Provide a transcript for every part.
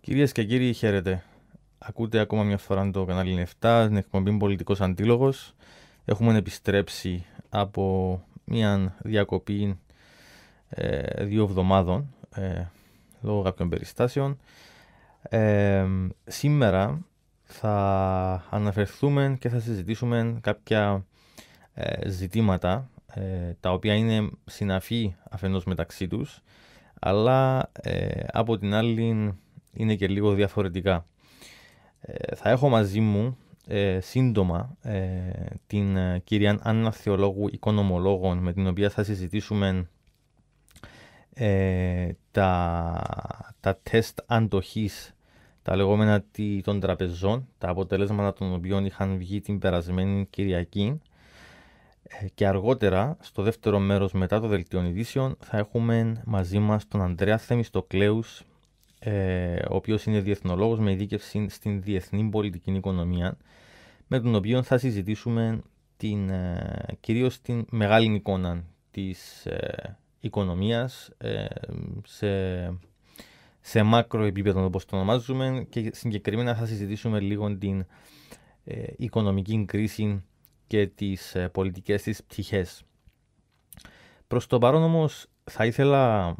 Κυρίες και κύριοι, χαίρετε. Ακούτε ακόμα μια φορά το κανάλι 7, την εκπομπή Πολιτικός Αντίλογος. Έχουμε επιστρέψει από μια διακοπή 2 εβδομάδων λόγω κάποιων περιστάσεων. Σήμερα θα αναφερθούμε και θα συζητήσουμε κάποια ζητήματα τα οποία είναι συναφή αφενός μεταξύ τους, αλλά από την άλλη είναι και λίγο διαφορετικά. Θα έχω μαζί μου σύντομα την κυρία Άννα Θεολόγου, οικονομολόγων, με την οποία θα συζητήσουμε τα τεστ αντοχής, τα λεγόμενα των τραπεζών, τα αποτελέσματα των οποίων είχαν βγει την περασμένη Κυριακή. Και αργότερα, στο δεύτερο μέρος μετά το δελτίο ειδήσεων, θα έχουμε μαζί μας τον Ανδρέα Θεμιστοκλέους, ο οποίος είναι διεθνολόγος με ειδίκευση στην διεθνή πολιτική οικονομία, με τον οποίο θα συζητήσουμε κυρίως την μεγάλη εικόνα της οικονομίας σε μάκρο επίπεδο, όπως το ονομάζουμε, και συγκεκριμένα θα συζητήσουμε λίγο την οικονομική κρίση και τις πολιτικές της πτυχές. Προς το παρόν όμως θα ήθελα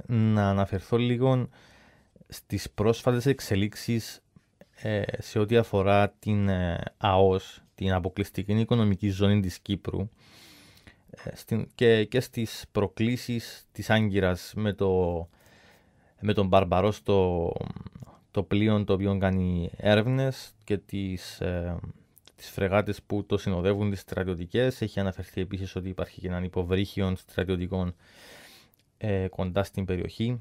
να αναφερθώ λίγο στις πρόσφατες εξελίξεις σε ό,τι αφορά την ΑΟΣ, την αποκλειστική οικονομική ζώνη της Κύπρου, και στις προκλήσεις της Άγκυρας με τον Μπαρμπαρός, το πλοίο το οποίο κάνει έρευνες, και τις φρεγάτες που το συνοδεύουν, τις στρατιωτικές. Έχει αναφερθεί επίσης ότι υπάρχει και έναν υποβρύχιο στρατιωτικών κοντά στην περιοχή.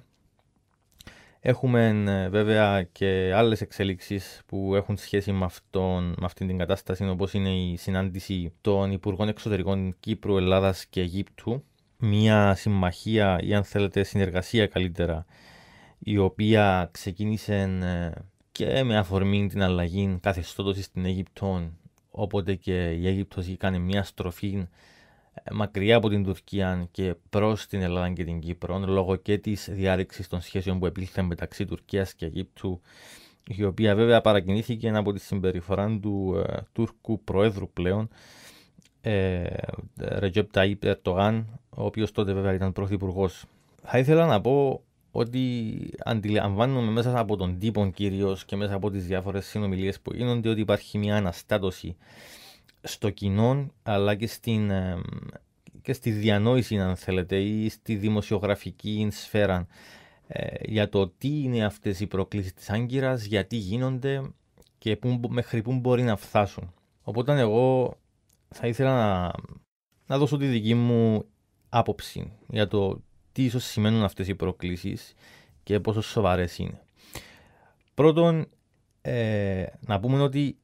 Έχουμε βέβαια και άλλες εξελίξεις που έχουν σχέση με αυτήν την κατάσταση, όπως είναι η συνάντηση των Υπουργών Εξωτερικών Κύπρου, Ελλάδας και Αιγύπτου. Μια συμμαχία, ή αν θέλετε συνεργασία καλύτερα, η οποία ξεκίνησε και με αφορμή την αλλαγή καθεστώτος στην Αίγυπτο, όποτε και η Αίγυπτος έκανε μια στροφή μακριά από την Τουρκία και προς την Ελλάδα και την Κύπρο, λόγω και της διάρρηξης των σχέσεων που επήλθε μεταξύ Τουρκίας και Αιγύπτου, η οποία βέβαια παρακινήθηκε από τη συμπεριφορά του Τούρκου Προέδρου πλέον, Ρετζέπ Ταΐπ Ερντογάν, ο οποίος τότε βέβαια ήταν πρωθυπουργός. Θα ήθελα να πω ότι αντιλαμβάνομαι μέσα από τον τύπο κυρίως και μέσα από τις διάφορες συνομιλίες που γίνονται ότι υπάρχει μια αναστάτωση στο κοινό, αλλά και στη διανόηση, αν θέλετε, ή στη δημοσιογραφική σφαίρα, για το τι είναι αυτές οι προκλήσεις της Άγκυρας, γιατί γίνονται και μέχρι πού μπορεί να φτάσουν. Οπότε εγώ θα ήθελα να δώσω τη δική μου άποψη για το τι ίσως σημαίνουν αυτές οι προκλήσεις και πόσο σοβαρές είναι. Πρώτον, να πούμε ότι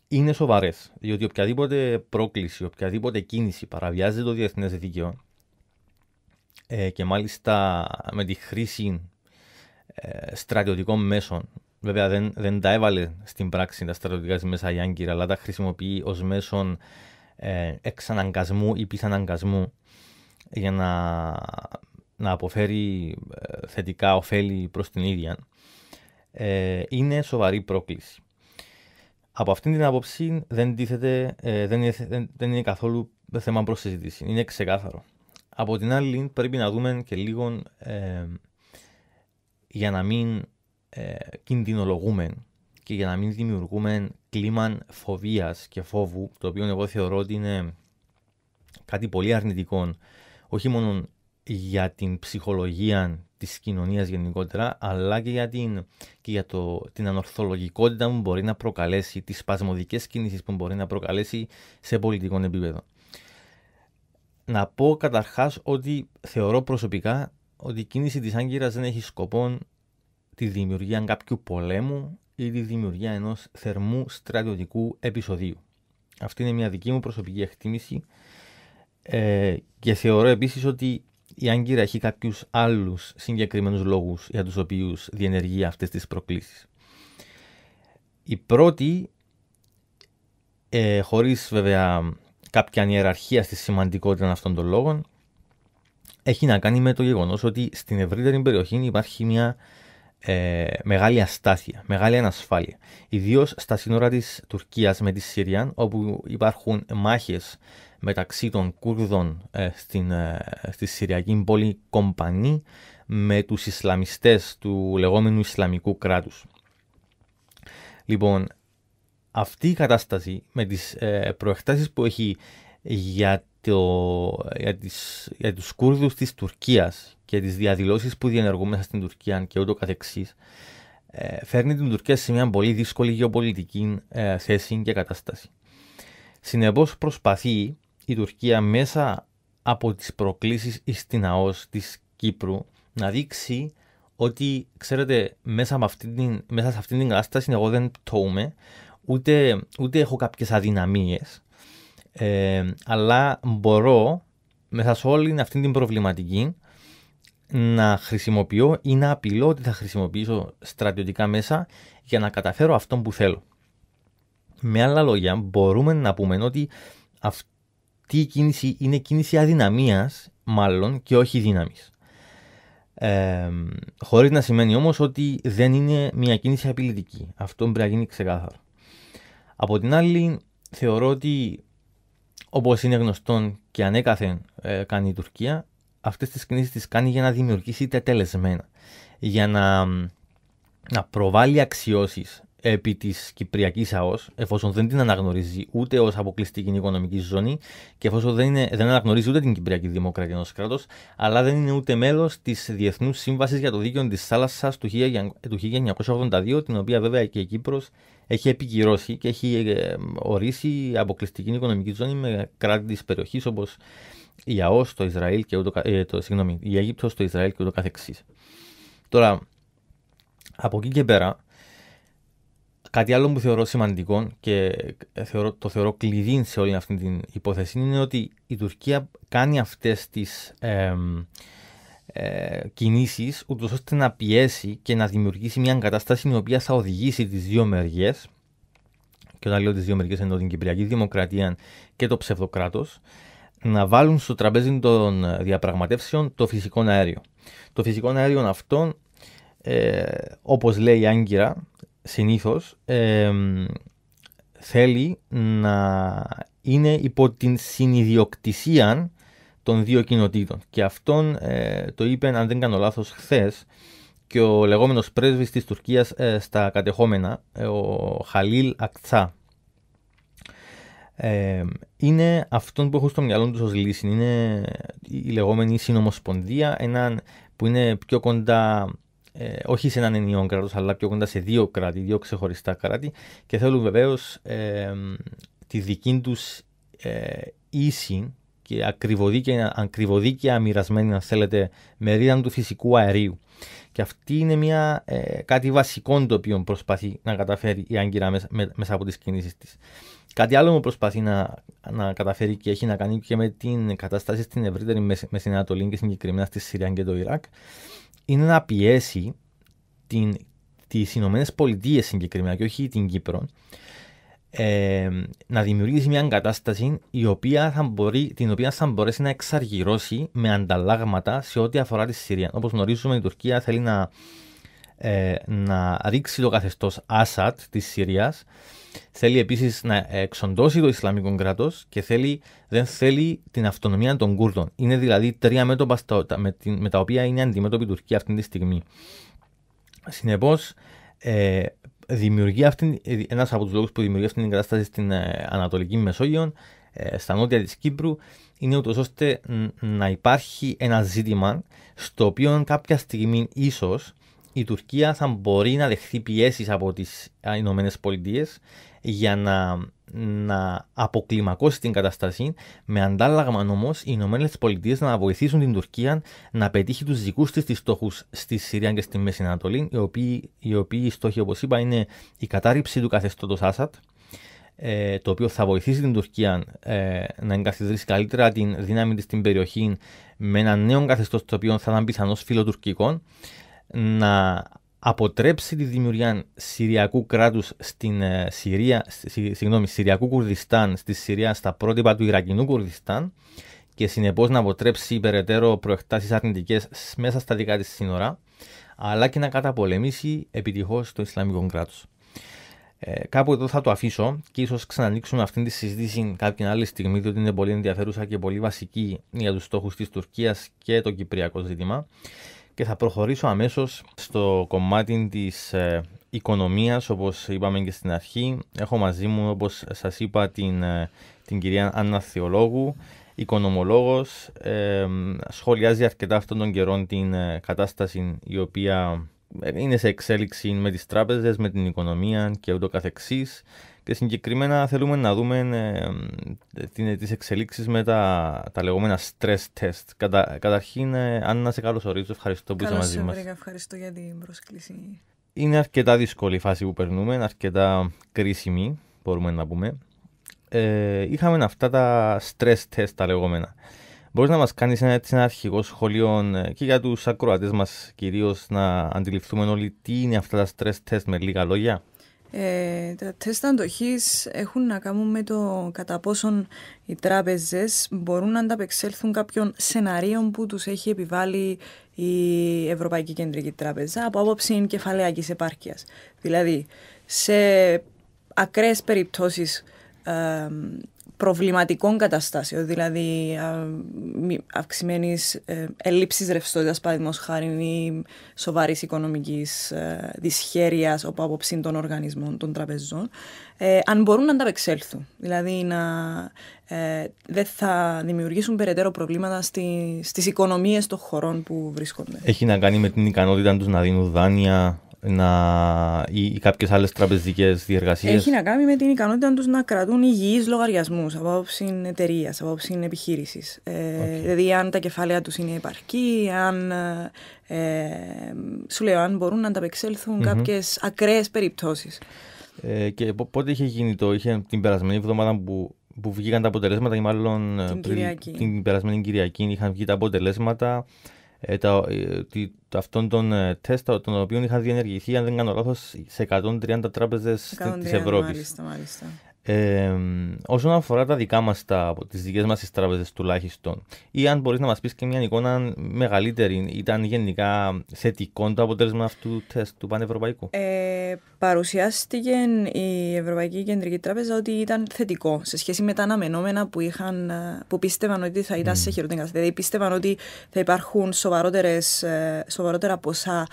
είναι σοβαρές, διότι οποιαδήποτε πρόκληση, οποιαδήποτε κίνηση παραβιάζει το διεθνές δίκαιο, και μάλιστα με τη χρήση στρατιωτικών μέσων. Βέβαια δεν τα έβαλε στην πράξη τα στρατιωτικά μέσα η Άγκυρα, αλλά τα χρησιμοποιεί ως μέσον εξαναγκασμού ή πιθαναγκασμού για να αποφέρει θετικά ωφέλη προς την ίδια. Είναι σοβαρή πρόκληση. Από αυτήν την άποψη δεν είναι καθόλου θέμα προς συζήτηση. Είναι ξεκάθαρο. Από την άλλη πρέπει να δούμε και λίγο, για να μην κινδυνολογούμε και για να μην δημιουργούμε κλίμα φοβίας και φόβου, το οποίο εγώ θεωρώ ότι είναι κάτι πολύ αρνητικό, όχι μόνο για την ψυχολογία της κοινωνίας γενικότερα, αλλά και για την ανορθολογικότητα που μπορεί να προκαλέσει, τις σπασμωδικές κινήσεις που μπορεί να προκαλέσει σε πολιτικό επίπεδο. Να πω καταρχάς ότι θεωρώ προσωπικά ότι η κίνηση της Άγκυρας δεν έχει σκοπό τη δημιουργία κάποιου πολέμου ή τη δημιουργία ενός θερμού στρατιωτικού επεισοδίου. Αυτή είναι μια δική μου προσωπική εκτίμηση, και θεωρώ επίσης ότι η Άγκυρα έχει κάποιους άλλους συγκεκριμένους λόγους για τους οποίους διενεργεί αυτές τις προκλήσεις. Η πρώτη, χωρίς βέβαια κάποια ιεραρχία στη σημαντικότητα αυτών των λόγων, έχει να κάνει με το γεγονός ότι στην ευρύτερη περιοχή υπάρχει μια μεγάλη αστάθεια, μεγάλη ανασφάλεια. Ιδίως στα σύνορα της Τουρκίας με τη Συρία, όπου υπάρχουν μάχες μεταξύ των Κούρδων στη Συριακή πόλη Κομπανί με τους Ισλαμιστές του λεγόμενου Ισλαμικού κράτους. Λοιπόν, αυτή η κατάσταση με τις προεκτάσεις που έχει για τους Κούρδους της Τουρκίας και τις διαδηλώσεις που διενεργούν μέσα στην Τουρκία και ούτω καθεξής, φέρνει την Τουρκία σε μια πολύ δύσκολη γεωπολιτική θέση και κατάσταση. Συνεπώς προσπαθεί η Τουρκία μέσα από τις προκλήσεις στην ΑΟΣ της Κύπρου να δείξει ότι, ξέρετε, μέσα σε αυτήν την κατάσταση εγώ δεν πτώουμε, ούτε έχω κάποιες αδυναμίες, αλλά μπορώ μέσα σε όλη αυτή την προβληματική να χρησιμοποιώ ή να απειλώ ότι θα χρησιμοποιήσω στρατιωτικά μέσα για να καταφέρω αυτό που θέλω. Με άλλα λόγια, μπορούμε να πούμε ότι αυτή η κίνηση είναι κίνηση αδυναμίας, μάλλον, και όχι δύναμης. Χωρίς να σημαίνει όμως ότι δεν είναι μια κίνηση απειλητική. Αυτό πρέπει να γίνει ξεκάθαρο. Από την άλλη, θεωρώ ότι, όπως είναι γνωστόν και ανέκαθεν κάνει η Τουρκία, αυτές τις κινήσεις τις κάνει για να δημιουργήσει τετελεσμένα, για να προβάλλει αξιώσεις επί της Κυπριακής ΑΟΣ, εφόσον δεν την αναγνωρίζει ούτε ως αποκλειστική οικονομική ζώνη και εφόσον δεν αναγνωρίζει ούτε την Κυπριακή Δημοκρατία ως κράτος, αλλά δεν είναι ούτε μέλος της Διεθνούς Σύμβασης για το Δίκαιο της Θάλασσας του 1982, την οποία βέβαια και η Κύπρος έχει επικυρώσει και έχει ορίσει αποκλειστική οικονομική ζώνη με κράτη της περιοχής όπως η ΑΟΣ, το Ισραήλ και η Αίγυπτος, το Ισραήλ και ούτω καθεξής. Τώρα, από εκεί και πέρα, κάτι άλλο που θεωρώ σημαντικό και το θεωρώ κλειδί σε όλη αυτή την υπόθεση είναι ότι η Τουρκία κάνει αυτές τις κινήσεις ούτως ώστε να πιέσει και να δημιουργήσει μια κατάσταση η οποία θα οδηγήσει τις δύο μεριές, και όταν λέω τις δύο μεριές εννοώ την Κυπριακή Δημοκρατία και το ψευδοκράτος, να βάλουν στο τραπέζι των διαπραγματεύσεων το φυσικό αέριο. Το φυσικό αέριο αυτόν, όπως λέει η Άγκυρα, συνήθως θέλει να είναι υπό την συνιδιοκτησία των δύο κοινοτήτων. Και αυτόν το είπε, αν δεν κάνω λάθος, χθες και ο λεγόμενος πρέσβης της Τουρκίας στα κατεχόμενα, ο Χαλίλ Ακτσά. Είναι αυτόν που έχω στο μυαλό του ως λύση. Είναι η λεγόμενη συνομοσπονδία, έναν που είναι πιο κοντά, όχι σε έναν ενιαίο κράτος, αλλά πιο κοντά σε δύο κράτη, δύο ξεχωριστά κράτη, και θέλουν βεβαίως τη δική τους ίση και ακριβοδίκαια μοιρασμένη, αν θέλετε, μερίδα του φυσικού αερίου. Και αυτή είναι κάτι βασικό το οποίο προσπαθεί να καταφέρει η Άγκυρα μέσα από τις κινήσεις της. Κάτι άλλο που προσπαθεί να καταφέρει και έχει να κάνει και με την κατάσταση στην ευρύτερη Μέση Ανατολή και συγκεκριμένα στη Συρία και το Ιράκ, είναι να πιέσει τις Ηνωμένες Πολιτείες συγκεκριμένα και όχι την Κύπρο, να δημιουργήσει μια κατάσταση την οποία θα μπορέσει να εξαργυρώσει με ανταλλάγματα σε ό,τι αφορά τη Συρία. Όπως γνωρίζουμε, η Τουρκία θέλει να ρίξει το καθεστώς Άσαντ της Συρίας. Θέλει επίσης να εξοντώσει το Ισλαμικό κράτος και δεν θέλει την αυτονομία των Κούρδων. Είναι δηλαδή τρία μέτωπα με τα οποία είναι αντιμέτωπη η Τουρκία αυτή τη στιγμή. Συνεπώς, ένας από τους λόγους που δημιουργεί αυτή την κατάσταση στην Ανατολική Μεσόγειο, στα νότια της Κύπρου, είναι ούτως ώστε να υπάρχει ένα ζήτημα στο οποίο κάποια στιγμή ίσως η Τουρκία θα μπορεί να δεχθεί πιέσεις από τις Ηνωμένες Πολιτείες για να αποκλιμακώσει την κατάσταση, με αντάλλαγμα όμως οι Ηνωμένες Πολιτείες να βοηθήσουν την Τουρκία να πετύχει τους δικούς της στόχους στη Συρία και στη Μέση Ανατολή, οι οποίοι στόχοι, όπως είπα, είναι η κατάρριψη του καθεστώτος Άσαντ, το οποίο θα βοηθήσει την Τουρκία να εγκαθιδρύσει καλύτερα την δύναμη της στην περιοχή με ένα νέο καθεστώς το οποίο θα ήταν πιθανώς φιλοτουρκικό, να αποτρέψει τη δημιουργία Συριακού κράτους στην Συριακού Κουρδιστάν στη Συρία στα πρότυπα του Ιρακινού Κουρδιστάν και συνεπώς να αποτρέψει περαιτέρω προεκτάσεις αρνητικές μέσα στα δικά της σύνορα. αλλά και να καταπολεμήσει επιτυχώς το Ισλαμικό κράτος. Κάπου εδώ θα το αφήσω και ίσως ξανανοίξουμε αυτή τη συζήτηση κάποια άλλη στιγμή, διότι είναι πολύ ενδιαφέρουσα και πολύ βασική για τους στόχους της Τουρκίας και το κυπριακό ζήτημα. Και θα προχωρήσω αμέσως στο κομμάτι της οικονομίας, όπως είπαμε και στην αρχή. Έχω μαζί μου, όπως σας είπα, την κυρία Άννα Θεολόγου, οικονομολόγος. Σχολιάζει αρκετά αυτόν τον καιρό την κατάσταση η οποία είναι σε εξέλιξη με τις τράπεζες, με την οικονομία και ούτω καθεξής. Και συγκεκριμένα θέλουμε να δούμε τις εξελίξεις με τα λεγόμενα stress test. Καταρχήν, Άννα, σε καλωσορίζω. Ευχαριστώ που είσαι μαζί μας. Ευχαριστώ για την πρόσκληση. Είναι αρκετά δύσκολη η φάση που περνούμε, αρκετά κρίσιμη, μπορούμε να πούμε. Είχαμε αυτά τα stress test τα λεγόμενα. Μπορείς να μας κάνεις ένα αρχικό σχόλιο και για τους ακροατές μας κυρίως, να αντιληφθούμε όλοι τι είναι αυτά τα stress test με λίγα λόγια? Τα τεστ αντοχής έχουν να κάνουν με το κατά πόσον οι τράπεζες μπορούν να ανταπεξέλθουν κάποιων σεναρίων που τους έχει επιβάλει η Ευρωπαϊκή Κεντρική Τράπεζα από άποψη κεφαλαιακής επάρκειας. Δηλαδή, σε ακραίες περιπτώσεις προβληματικών καταστάσεων, δηλαδή αυξημένης έλλειψης ρευστότητας, παραδείγματος χάρη, ή σοβαρής οικονομικής δυσχέρειας από άποψη των οργανισμών, των τραπεζών, αν μπορούν να ανταπεξέλθουν. Δηλαδή δεν θα δημιουργήσουν περαιτέρω προβλήματα στις οικονομίες των χωρών που βρίσκονται. Έχει να κάνει με την ικανότητα τους να δίνουν δάνεια ή κάποιες άλλες τραπεζικές διεργασίες? Έχει να κάνει με την ικανότητα τους να κρατούν υγιείς λογαριασμούς από άποψη εταιρείας, από άποψη επιχείρησης. Δηλαδή, αν τα κεφάλαια τους είναι επαρκή, αν μπορούν να ανταπεξέλθουν κάποιες ακραίες περιπτώσεις. Και πότε είχε γίνει είχε την περασμένη εβδομάδα που βγήκαν τα αποτελέσματα, ή μάλλον την περασμένη Κυριακή είχαν βγει τα αποτελέσματα αυτών των τεστ, των οποίων είχαν διενεργηθεί, αν δεν κάνω λάθος, σε 130 τράπεζες της Ευρώπης. Μάλιστα. Όσον αφορά τα δικά μας, τις δικές μας τις τράπεζες τουλάχιστον, ή αν μπορείς να μας πεις και μια εικόνα μεγαλύτερη, ήταν γενικά θετικό το αποτέλεσμα αυτού του τεστ του πανευρωπαϊκού? Παρουσιάστηκε η Ευρωπαϊκή Κεντρική Τράπεζα ότι ήταν θετικό σε σχέση με τα αναμενόμενα που πίστευαν ότι θα ήταν σε χειρότερη κατάσταση. Δηλαδή πίστευαν ότι θα υπάρχουν σοβαρότερα ποσά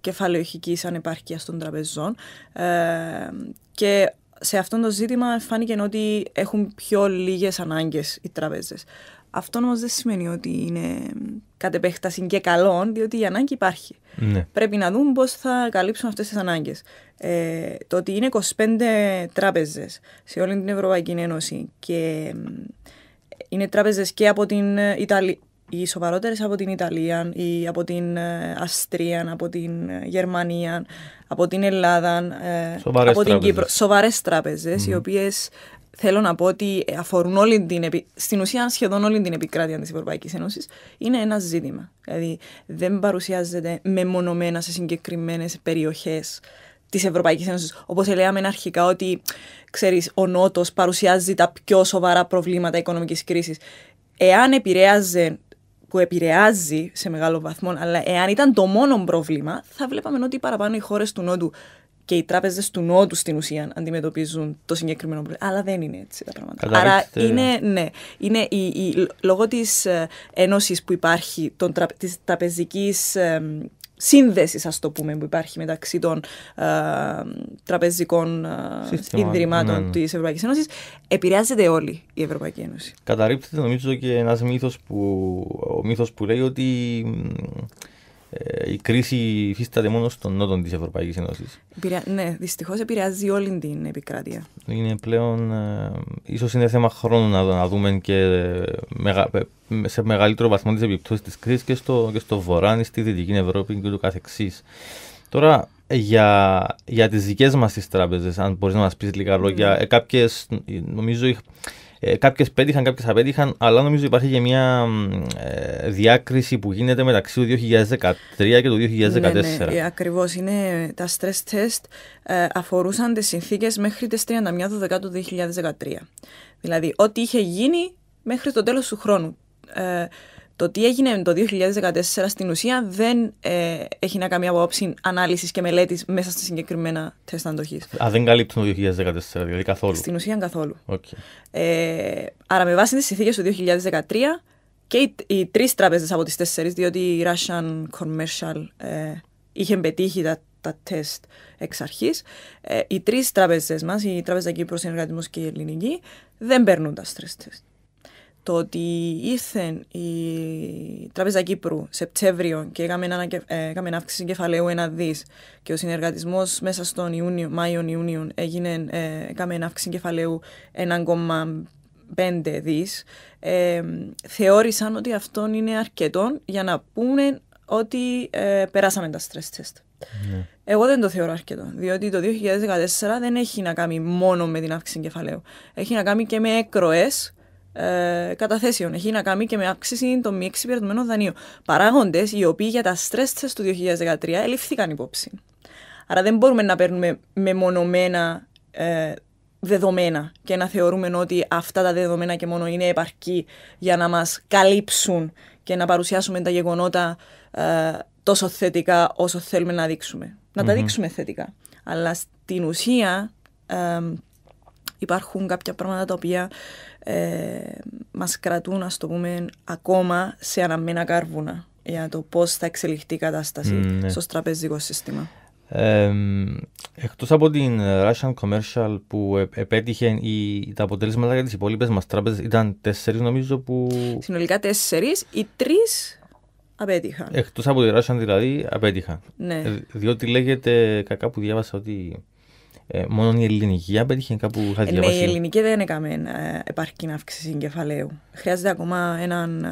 κεφαλαιοχικής ανεπάρκειας των τραπεζών, και σε αυτό το ζήτημα φάνηκε ότι έχουν πιο λίγες ανάγκες οι τράπεζες. Αυτό όμως δεν σημαίνει ότι είναι κατ' επέκταση και καλό, διότι η ανάγκη υπάρχει. Ναι. Πρέπει να δούμε πώς θα καλύψουν αυτές τις ανάγκες. Το ότι είναι 25 τράπεζες σε όλη την Ευρωπαϊκή Ένωση και είναι τράπεζες και από την Ιταλία, οι σοβαρότερες από την Ιταλία ή από την Αυστρία, από την Γερμανία, από την Ελλάδα, από την Κύπρο. Σοβαρές τράπεζες, οι οποίες θέλω να πω ότι αφορούν στην ουσία σχεδόν όλη την επικράτεια της Ευρωπαϊκής Ένωσης, είναι ένα ζήτημα. Δηλαδή δεν παρουσιάζεται μεμονωμένα σε συγκεκριμένες περιοχές της Ευρωπαϊκής Ένωσης. Όπως λέγαμε αρχικά ότι, ξέρεις, ο Νότος παρουσιάζει τα πιο σοβαρά προβλήματα οικονομικής κρίσης. Εάν που επηρεάζει σε μεγάλο βαθμό, αλλά εάν ήταν το μόνο πρόβλημα, θα βλέπαμε ότι παραπάνω οι χώρες του Νότου και οι τράπεζες του Νότου στην ουσία αντιμετωπίζουν το συγκεκριμένο πρόβλημα. Αλλά δεν είναι έτσι τα πράγματα. Άρα είναι λόγω της ένωσης που υπάρχει, της τραπεζικής σύνδεσης, ας το πούμε, που υπάρχει μεταξύ των τραπεζικών ιδρυμάτων της Ευρωπαϊκής Ένωσης, επηρεάζεται όλη η Ευρωπαϊκή Ένωση. Καταρρίπτεται νομίζω και ένας μύθος που λέει ότι η κρίση υφίσταται μόνο στον νότο της Ευρωπαϊκής Ένωσης. Ναι, δυστυχώς επηρεάζει όλη την επικράτεια. Είναι πλέον, ίσως είναι θέμα χρόνου να δούμε και σε μεγαλύτερο βαθμό τις επιπτώσεις της κρίσης και στο βορρά, στη Δυτική Ευρώπη και ούτω καθεξής. Τώρα, για τις δικές μας τις τράπεζες, αν μπορείς να μας πεις λίγα λόγια, κάποιες νομίζω κάποιες πέτυχαν, κάποιες απέτυχαν, αλλά νομίζω υπάρχει και μια διάκριση που γίνεται μεταξύ του 2013 και του 2014. Ναι, ακριβώς. Τα stress test αφορούσαν τις συνθήκες μέχρι τις 31 του 12 του 2013. Δηλαδή, ό,τι είχε γίνει μέχρι το τέλος του χρόνου. Το τι έγινε το 2014 στην ουσία δεν έχει να κάνει απόψη ανάλυσης και μελέτης μέσα στα συγκεκριμένα τεστ αντοχής. Δεν καλύπτουν το 2014, δηλαδή καθόλου. Στην ουσία καθόλου. Okay. Άρα με βάση τις συνθήκες του 2013 και οι 3 τράπεζες από τις 4, διότι η Russian Commercial είχε πετύχει τα τεστ εξ αρχής, οι 3 τράπεζες μας, η Τράπεζα Κύπρου, Συνεργατισμός και η Ελληνική, δεν παίρνουν τα stress test. Το ότι ήρθε η Τράπεζα Κύπρου Σεπτέμβριο και έκαμε αύξηση κεφαλαίου 1 δις και ο Συνεργατισμός μέσα στον Μάιο-Ιούνιο έκαμε αύξηση κεφαλαίου 1,5 δις, θεώρησαν ότι αυτό είναι αρκετό για να πούνε ότι περάσαμε τα stress test. Ναι. Εγώ δεν το θεωρώ αρκετό, διότι το 2014 δεν έχει να κάνει μόνο με την αύξηση κεφαλαίου. Έχει να κάνει και με εκροές καταθέσεων. Έχει να κάνει και με αύξηση των μη εξυπηρετουμένων δανείων. Παράγοντες οι οποίοι για τα stress test του 2013 ελήφθηκαν υπόψη. Άρα δεν μπορούμε να παίρνουμε μεμονωμένα δεδομένα και να θεωρούμε ότι αυτά τα δεδομένα και μόνο είναι επαρκή για να μας καλύψουν και να παρουσιάσουμε τα γεγονότα τόσο θετικά όσο θέλουμε να δείξουμε. Να τα δείξουμε θετικά. Αλλά στην ουσία υπάρχουν κάποια πράγματα τα οποία μας κρατούν, ας το πούμε, ακόμα σε αναμμένα κάρβουνα για το πώς θα εξελιχθεί η κατάσταση στο τραπεζικό σύστημα. Εκτός από την Russian Commercial που επέτυχε, τα αποτελέσματα για τις υπόλοιπες μας τράπεζες ήταν 4 νομίζω που... Συνολικά 4, οι 3 απέτυχαν. Εκτός από τη Russian δηλαδή απέτυχαν. Ναι. Διότι λέγεται, κάπου διάβασα ότι μόνο η ελληνική απέτυχε, κάπου είχα διαβάσει. Ναι, η ελληνική δεν έκαμε επαρκή αύξηση κεφαλαίου. Χρειάζεται ακόμα έναν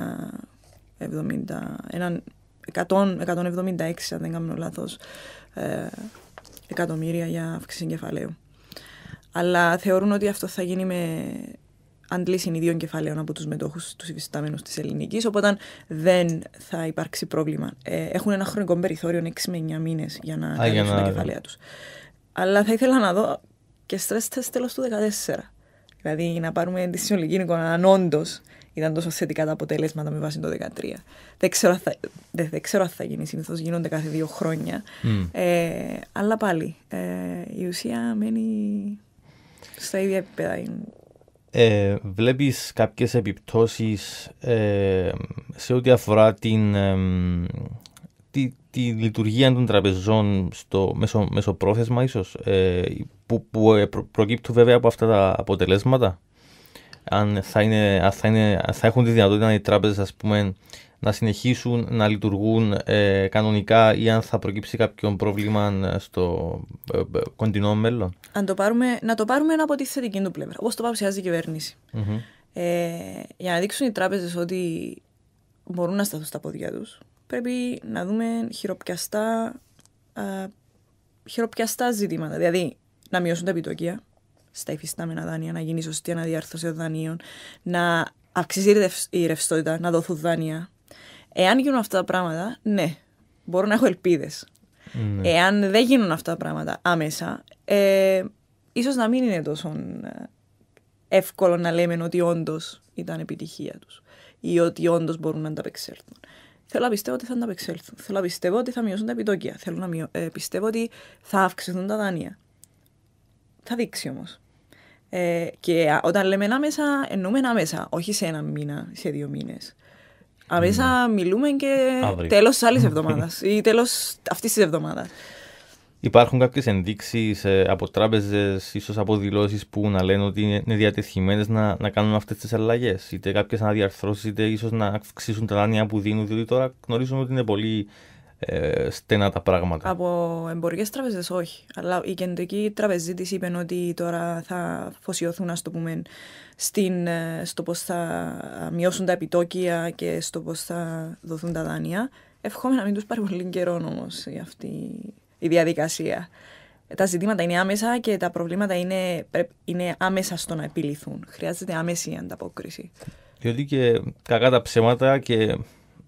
176, αν δεν κάνω λάθος, εκατομμύρια για αύξηση κεφαλαίου. Αλλά θεωρούν ότι αυτό θα γίνει με αντλήση ιδίων κεφαλαίων από τους μετόχους, τους υφιστάμενους της ελληνικής, οπότε δεν θα υπάρξει πρόβλημα. Έχουν ένα χρονικό περιθώριο 6 με 9 μήνες για να καλύψουν τα κεφαλαία τους. Αλλά θα ήθελα να δω και stress test τέλος του 2014. Δηλαδή να πάρουμε τη συνολική εικόνα, αν όντως ήταν τόσο θετικά τα αποτελέσματα με βάση το 2013. Δεν ξέρω αν θα γίνει, συνήθως γίνονται κάθε 2 χρόνια. Αλλά πάλι, η ουσία μένει στα ίδια επίπεδα. Βλέπεις κάποιες επιπτώσεις σε ό,τι αφορά τη λειτουργία των τραπεζών στο μεσοπρόθεσμα ίσως, που προκύπτουν βέβαια από αυτά τα αποτελέσματα? Αν θα έχουν τη δυνατότητα οι τράπεζες, ας πούμε, να συνεχίσουν να λειτουργούν κανονικά, ή αν θα προκύψει κάποιο πρόβλημα στο κοντινό μέλλον? Να το πάρουμε από τη θετική του πλευρά, όπως το παρουσιάζει η κυβέρνηση. Για να δείξουν οι τράπεζες ότι μπορούν να σταθούν στα πόδια τους, πρέπει να δούμε χειροπιαστά ζητήματα. Δηλαδή, να μειώσουν τα επιτόκια στα υφιστάμενα δάνεια, να γίνει σωστή αναδιάρθρωση των δανείων, να αυξήσει η ρευστότητα, να δοθούν δάνεια. Εάν γίνουν αυτά τα πράγματα, ναι, μπορώ να έχω ελπίδες. Εάν δεν γίνουν αυτά τα πράγματα άμεσα, ίσως να μην είναι τόσο εύκολο να λέμε ότι όντως ήταν επιτυχία τους ή ότι όντως μπορούν να ανταπεξέλθουν. Θέλω να πιστεύω ότι θα ανταπεξέλθουν. Θέλω να πιστεύω ότι θα μειώσουν τα επιτόκια. Θέλω να πιστεύω ότι θα αυξηθούν τα δάνεια. Θα δείξει όμως. Και όταν λέμε άμεσα, εννοούμε άμεσα, όχι σε 1 μήνα, σε 2 μήνες. Άμεσα μιλούμε και τέλος της άλλης εβδομάδας ή τέλος αυτής της εβδομάδας. Υπάρχουν κάποιες ενδείξεις από τράπεζες, ίσως από δηλώσεις, που να λένε ότι είναι διατεθειμένες να κάνουν αυτές τις αλλαγές? Είτε κάποιες αναδιαρθρώσεις, είτε ίσως να αυξήσουν τα δάνεια που δίνουν, διότι τώρα γνωρίζουμε ότι είναι πολύ στενά τα πράγματα. Από εμπορικές τράπεζες όχι, αλλά η κεντρική τραπεζίτης είπε ότι τώρα θα φωσιωθούν, ας το πούμε, στο πώς θα μειώσουν τα επιτόκια και στο πώς θα δοθούν τα δάνεια. Ευχόμαι να μην τους πάρει πολύ καιρό όμως αυτή η διαδικασία. Τα ζητήματα είναι άμεσα και τα προβλήματα είναι άμεσα στο να επιληθούν. Χρειάζεται άμεση ανταπόκριση. Διότι και κακά τα ψέματα, και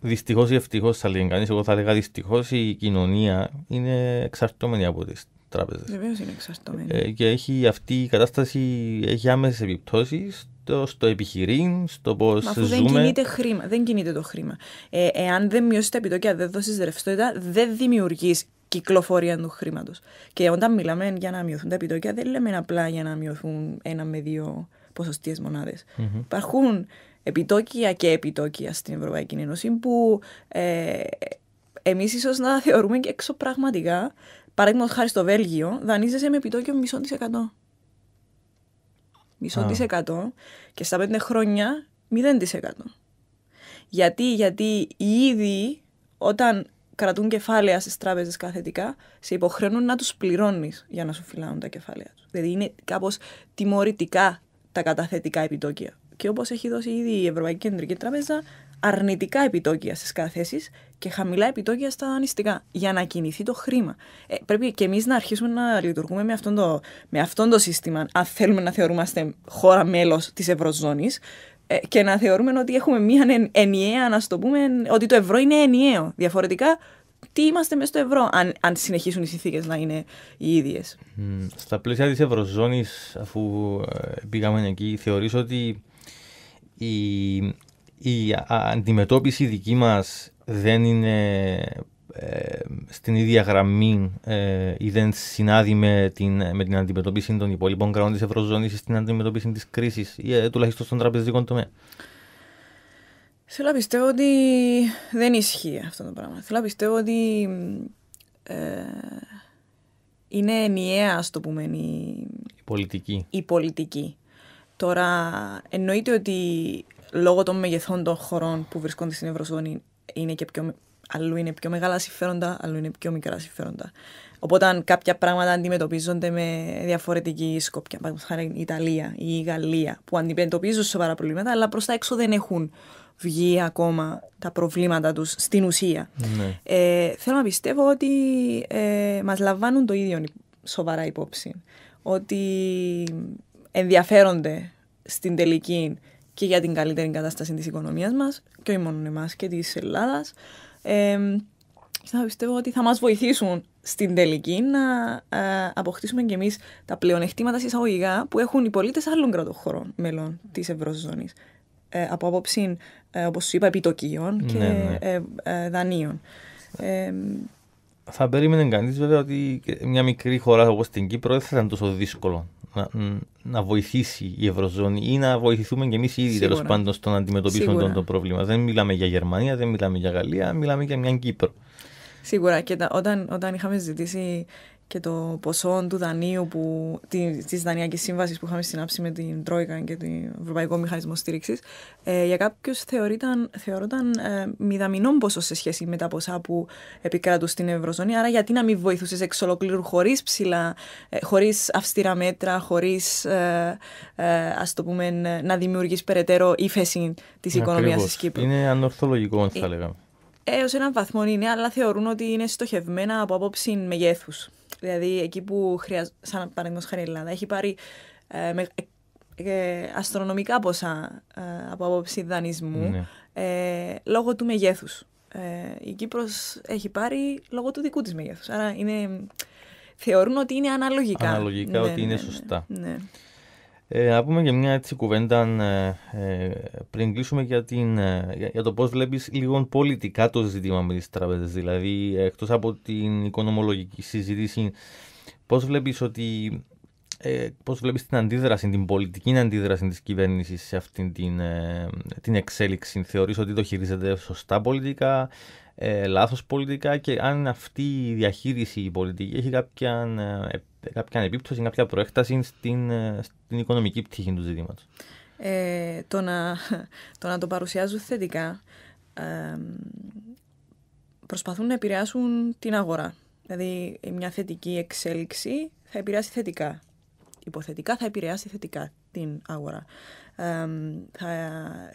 δυστυχώς ή ευτυχώς θα λέγει κανείς, εγώ θα έλεγα δυστυχώς, η κοινωνία είναι εξαρτώμενη από τις τράπεζες. Βεβαίως είναι εξαρτωμένοι. Και αυτή η κατάσταση έχει άμεσες επιπτώσεις στο επιχειρήν, στο πώς ζούμε. Δεν κινείται χρήμα. Δεν κινείται το χρήμα. Εάν δεν μειώσεις τα επιτόκια, δεν δώσεις ρευστότητα, δεν δημιουργείς κυκλοφορία του χρήματος. Και όταν μιλάμε για να μειωθούν τα επιτόκια, δεν λέμε απλά για να μειωθούν 1 με 2 ποσοστίες μονάδες. Υπάρχουν επιτόκια και επιτόκια στην Ευρωπαϊκή Ένωση που εμείς ίσως να θεωρούμε και εξωπραγματικά. Παραδείγματος χάρη στο Βέλγιο, δανείζεσαι με επιτόκιο 0,5%. 0,5% και στα 5 χρόνια 0%. Γιατί οι ίδιοι όταν κρατούν κεφάλαια στις τράπεζες καθετικά, σε υποχρεώνουν να τους πληρώνεις για να σου φυλάουν τα κεφάλαια τους. Δηλαδή είναι κάπως τιμωρητικά τα καταθετικά επιτόκια. Και όπως έχει δώσει ήδη η Ευρωπαϊκή Κεντρική Τράπεζα, αρνητικά επιτόκια στις καταθέσεις και χαμηλά επιτόκια στα δανειστικά, για να κινηθεί το χρήμα. Πρέπει και εμείς να αρχίσουμε να λειτουργούμε με αυτόν το σύστημα, αν θέλουμε να θεωρούμαστε χώρα μέλος της Ευρωζώνης και να θεωρούμε ότι έχουμε μία ενιαία, να το πούμε, ότι το ευρώ είναι ενιαίο. Διαφορετικά, τι είμαστε μέσα στο ευρώ, αν συνεχίσουν οι συνθήκες να είναι οι ίδιες. Στα πλαίσια της Ευρωζώνης, αφού πήγαμε εκεί, θεωρείς ότι η αντιμετώπιση δική μας δεν είναι στην ίδια γραμμή ή δεν συνάδει με την αντιμετώπιση των υπόλοιπων κρατών της Ευρωζώνης ή στην αντιμετώπιση της κρίσης ή τουλάχιστον στον τραπεζικό τομέα? Θέλω να πιστεύω ότι δεν ισχύει αυτό το πράγμα. Θέλω να πιστεύω ότι είναι ενιαία, ας το πούμε, η πολιτική. Τώρα, εννοείται ότι λόγω των μεγεθών των χωρών που βρισκόνται στην Ευρωζώνη αλλού είναι πιο μεγάλα συμφέροντα, αλλού είναι πιο μικρά συμφέροντα. Οπότε κάποια πράγματα αντιμετωπίζονται με διαφορετική σκοπιά. Παραδείγματος χάρη η Ιταλία ή η Γαλλία που αντιμετωπίζουν σοβαρά προβλήματα, αλλά προς τα έξω δεν έχουν βγει ακόμα τα προβλήματα τους στην ουσία. Ναι. Θέλω να πιστεύω ότι μας λαμβάνουν το ίδιο σοβαρά υπόψη. Ότι ενδιαφέρονται στην τελική και για την καλύτερη κατάσταση της οικονομίας μας, και όχι μόνο εμάς και της Ελλάδας. Θα πιστεύω ότι θα μας βοηθήσουν στην τελική να αποκτήσουμε και εμείς τα πλεονεκτήματα εισαγωγικά που έχουν οι πολίτες άλλων κρατών χωρών μελών της Ευρωζώνης. Από άποψη, όπως σου είπα, επιτοκίων και δανείων. Θα περίμενε κανείς βέβαια ότι μια μικρή χώρα όπως την Κύπρο δεν θα ήταν τόσο δύσκολο να βοηθήσει η Ευρωζώνη ή να βοηθηθούμε και εμείς ήδη τέλος πάντων στο να αντιμετωπίσουμε το πρόβλημα. Δεν μιλάμε για Γερμανία, δεν μιλάμε για Γαλλία, μιλάμε για μια Κύπρο. Σίγουρα, και όταν είχαμε ζητήσει και το ποσό του δανείου, της δανειακής σύμβασης που είχαμε συνάψει με την Τρόικα και τον Ευρωπαϊκό Μηχανισμό Στήριξης, για κάποιους θεωρόταν μηδαμινό ποσό σε σχέση με τα ποσά που επικράτουν στην Ευρωζώνη. Άρα, γιατί να μην βοηθούσες εξ ολοκλήρου χωρίς αυστηρά μέτρα, χωρίς ας το πούμε, να δημιουργείς περαιτέρω ύφεση της οικονομίας της Κύπρου. Είναι ανορθολογικό, θα λέγαμε. Έως έναν βαθμό είναι, αλλά θεωρούν ότι είναι στοχευμένα από άποψη μεγέθους. Δηλαδή, εκεί που σαν παραδείγματος χάρη η Ελλάδα έχει πάρει αστρονομικά ποσά από άποψη δανεισμού, λόγω του μεγέθους. Η Κύπρος έχει πάρει λόγω του δικού της μεγέθους. Άρα θεωρούν ότι είναι αναλογικά. Αναλογικά, ότι είναι σωστά. Ναι. Να πούμε και μια έτσι κουβέντα πριν κλείσουμε για το πώς βλέπεις λίγο πολιτικά το ζήτημα με τις τράπεζες. Δηλαδή, εκτός από την οικονομολογική συζήτηση, πώς βλέπεις την αντίδραση, την πολιτική αντίδραση της κυβέρνησης σε αυτήν την εξέλιξη? Θεωρείς ότι το χειρίζεται σωστά πολιτικά, λάθος πολιτικά, και αν αυτή η διαχείριση η πολιτική έχει κάποια επίπτωση, κάποια προέκταση στην οικονομική πτυχή του ζητήματος? Το να το παρουσιάζουν θετικά, προσπαθούν να επηρεάσουν την αγορά. Δηλαδή, μια θετική εξέλιξη θα επηρεάσει θετικά. Υποθετικά θα επηρεάσει θετικά την αγορά.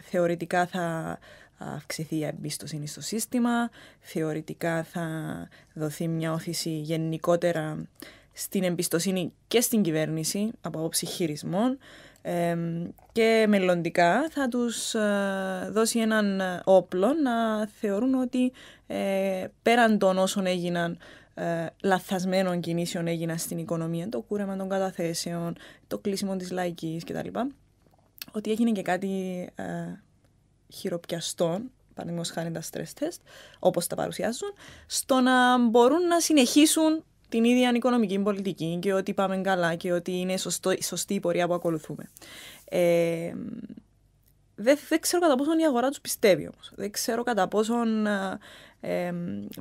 Θεωρητικά θα αυξηθεί η εμπιστοσύνη στο σύστημα, θεωρητικά θα δοθεί μια όθηση γενικότερα στην εμπιστοσύνη και στην κυβέρνηση από άποψη χειρισμών. Και μελλοντικά θα τους δώσει έναν όπλο να θεωρούν ότι πέραν των όσων έγιναν λαθασμένων κινήσεων έγιναν στην οικονομία, το κούρεμα των καταθέσεων, το κλείσιμο της λαϊκής κτλ. Ότι έγινε και κάτι χειροπιαστό, παραδείγματος χάρη τα stress test, όπως τα παρουσιάζουν, στο να μπορούν να συνεχίσουν την ίδια οικονομική πολιτική και ότι πάμε καλά και ότι είναι σωστή η πορεία που ακολουθούμε. Δεν ξέρω κατά πόσον η αγορά τους πιστεύει όμως. Δεν ξέρω κατά πόσον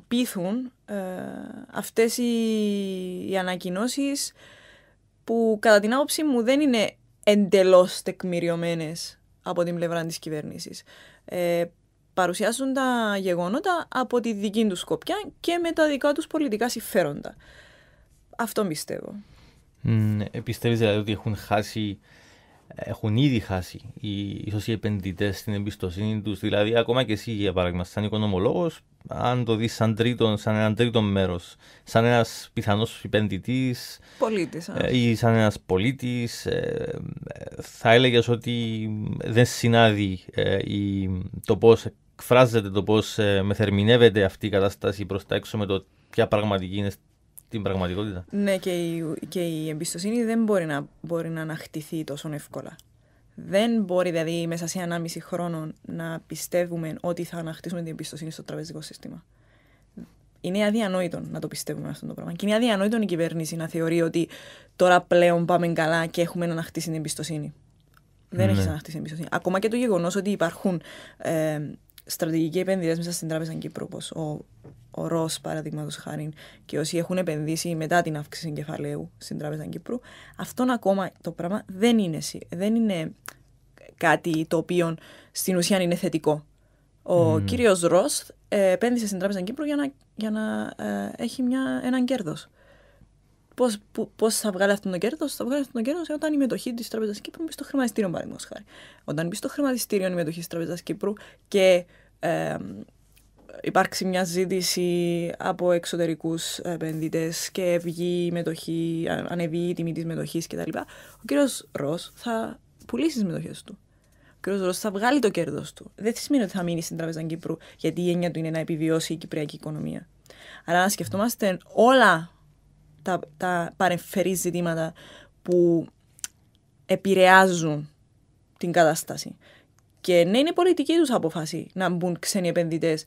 πείθουν αυτές οι ανακοινώσεις που κατά την άποψή μου δεν είναι εντελώς τεκμηριωμένες από την πλευρά της κυβέρνησης. Παρουσιάζουν τα γεγονότα από τη δική τους σκοπιά και με τα δικά τους πολιτικά συμφέροντα. Αυτό πιστεύω. Πιστεύεις δηλαδή ότι έχουν ήδη χάσει ίσως οι επενδυτές στην εμπιστοσύνη τους? Δηλαδή, ακόμα και εσύ, για παράδειγμα, σαν οικονομολόγος, αν το δεις σαν έναν τρίτο μέρος, σαν ένας πιθανός επενδυτής ή σαν ένας πολίτης, θα έλεγες ότι δεν συνάδει το πώς εκφράζεται, το πώς μεθερμινεύεται αυτή η κατάσταση προς τα έξω με το ποια πραγματική είναι την πραγματικότητα. Ναι, και η εμπιστοσύνη δεν μπορεί να ανακτηθεί τόσο εύκολα. Δεν μπορεί δηλαδή μέσα σε 1,5 χρόνο να πιστεύουμε ότι θα ανακτήσουμε την εμπιστοσύνη στο τραπεζικό σύστημα. Είναι αδιανόητο να το πιστεύουμε αυτό το πράγμα. Και είναι αδιανόητο η κυβέρνηση να θεωρεί ότι τώρα πλέον πάμε καλά και έχουμε ανακτήσει την εμπιστοσύνη. Δεν έχει ανακτήσει την εμπιστοσύνη. Ακόμα και το γεγονός ότι υπάρχουν στρατηγικοί επενδυτές μέσα στην Τράπεζα Κύπρου, όπως ο ΡΟΣ, παραδείγματος χάρη, και όσοι έχουν επενδύσει μετά την αύξηση κεφαλαίου στην Τράπεζα Κύπρου, αυτόν ακόμα το πράγμα δεν είναι κάτι το οποίο στην ουσία είναι θετικό. Ο κύριος ΡΟΣ επένδυσε στην Τράπεζα Κύπρου για να έχει έναν κέρδος. Πώς θα βγάλει αυτόν τον κέρδος? Θα βγάλει αυτόν τον κέρδος όταν η μετοχή της Τράπεζας Κύπρου μπει στο χρηματιστήριο, παραδείγματος χάρη. Όταν μπει στο χρηματιστήριο η μετοχή της Τράπεζας Κύπρου και υπάρξει μια ζήτηση από εξωτερικούς επενδυτές και ανεβεί η τιμή της μετοχής κτλ., ο κύριος Ρος θα πουλήσει τις μετοχές του. Ο κύριος Ρος θα βγάλει το κέρδος του. Δεν σημαίνει ότι θα μείνει στην Τράπεζα Κύπρου, γιατί η έννοια του είναι να επιβιώσει η κυπριακή οικονομία. Άρα να σκεφτόμαστε όλα τα παρεμφερή ζητήματα που επηρεάζουν την κατάσταση. Και ναι, είναι πολιτική τους απόφαση να μπουν ξένοι επενδυτές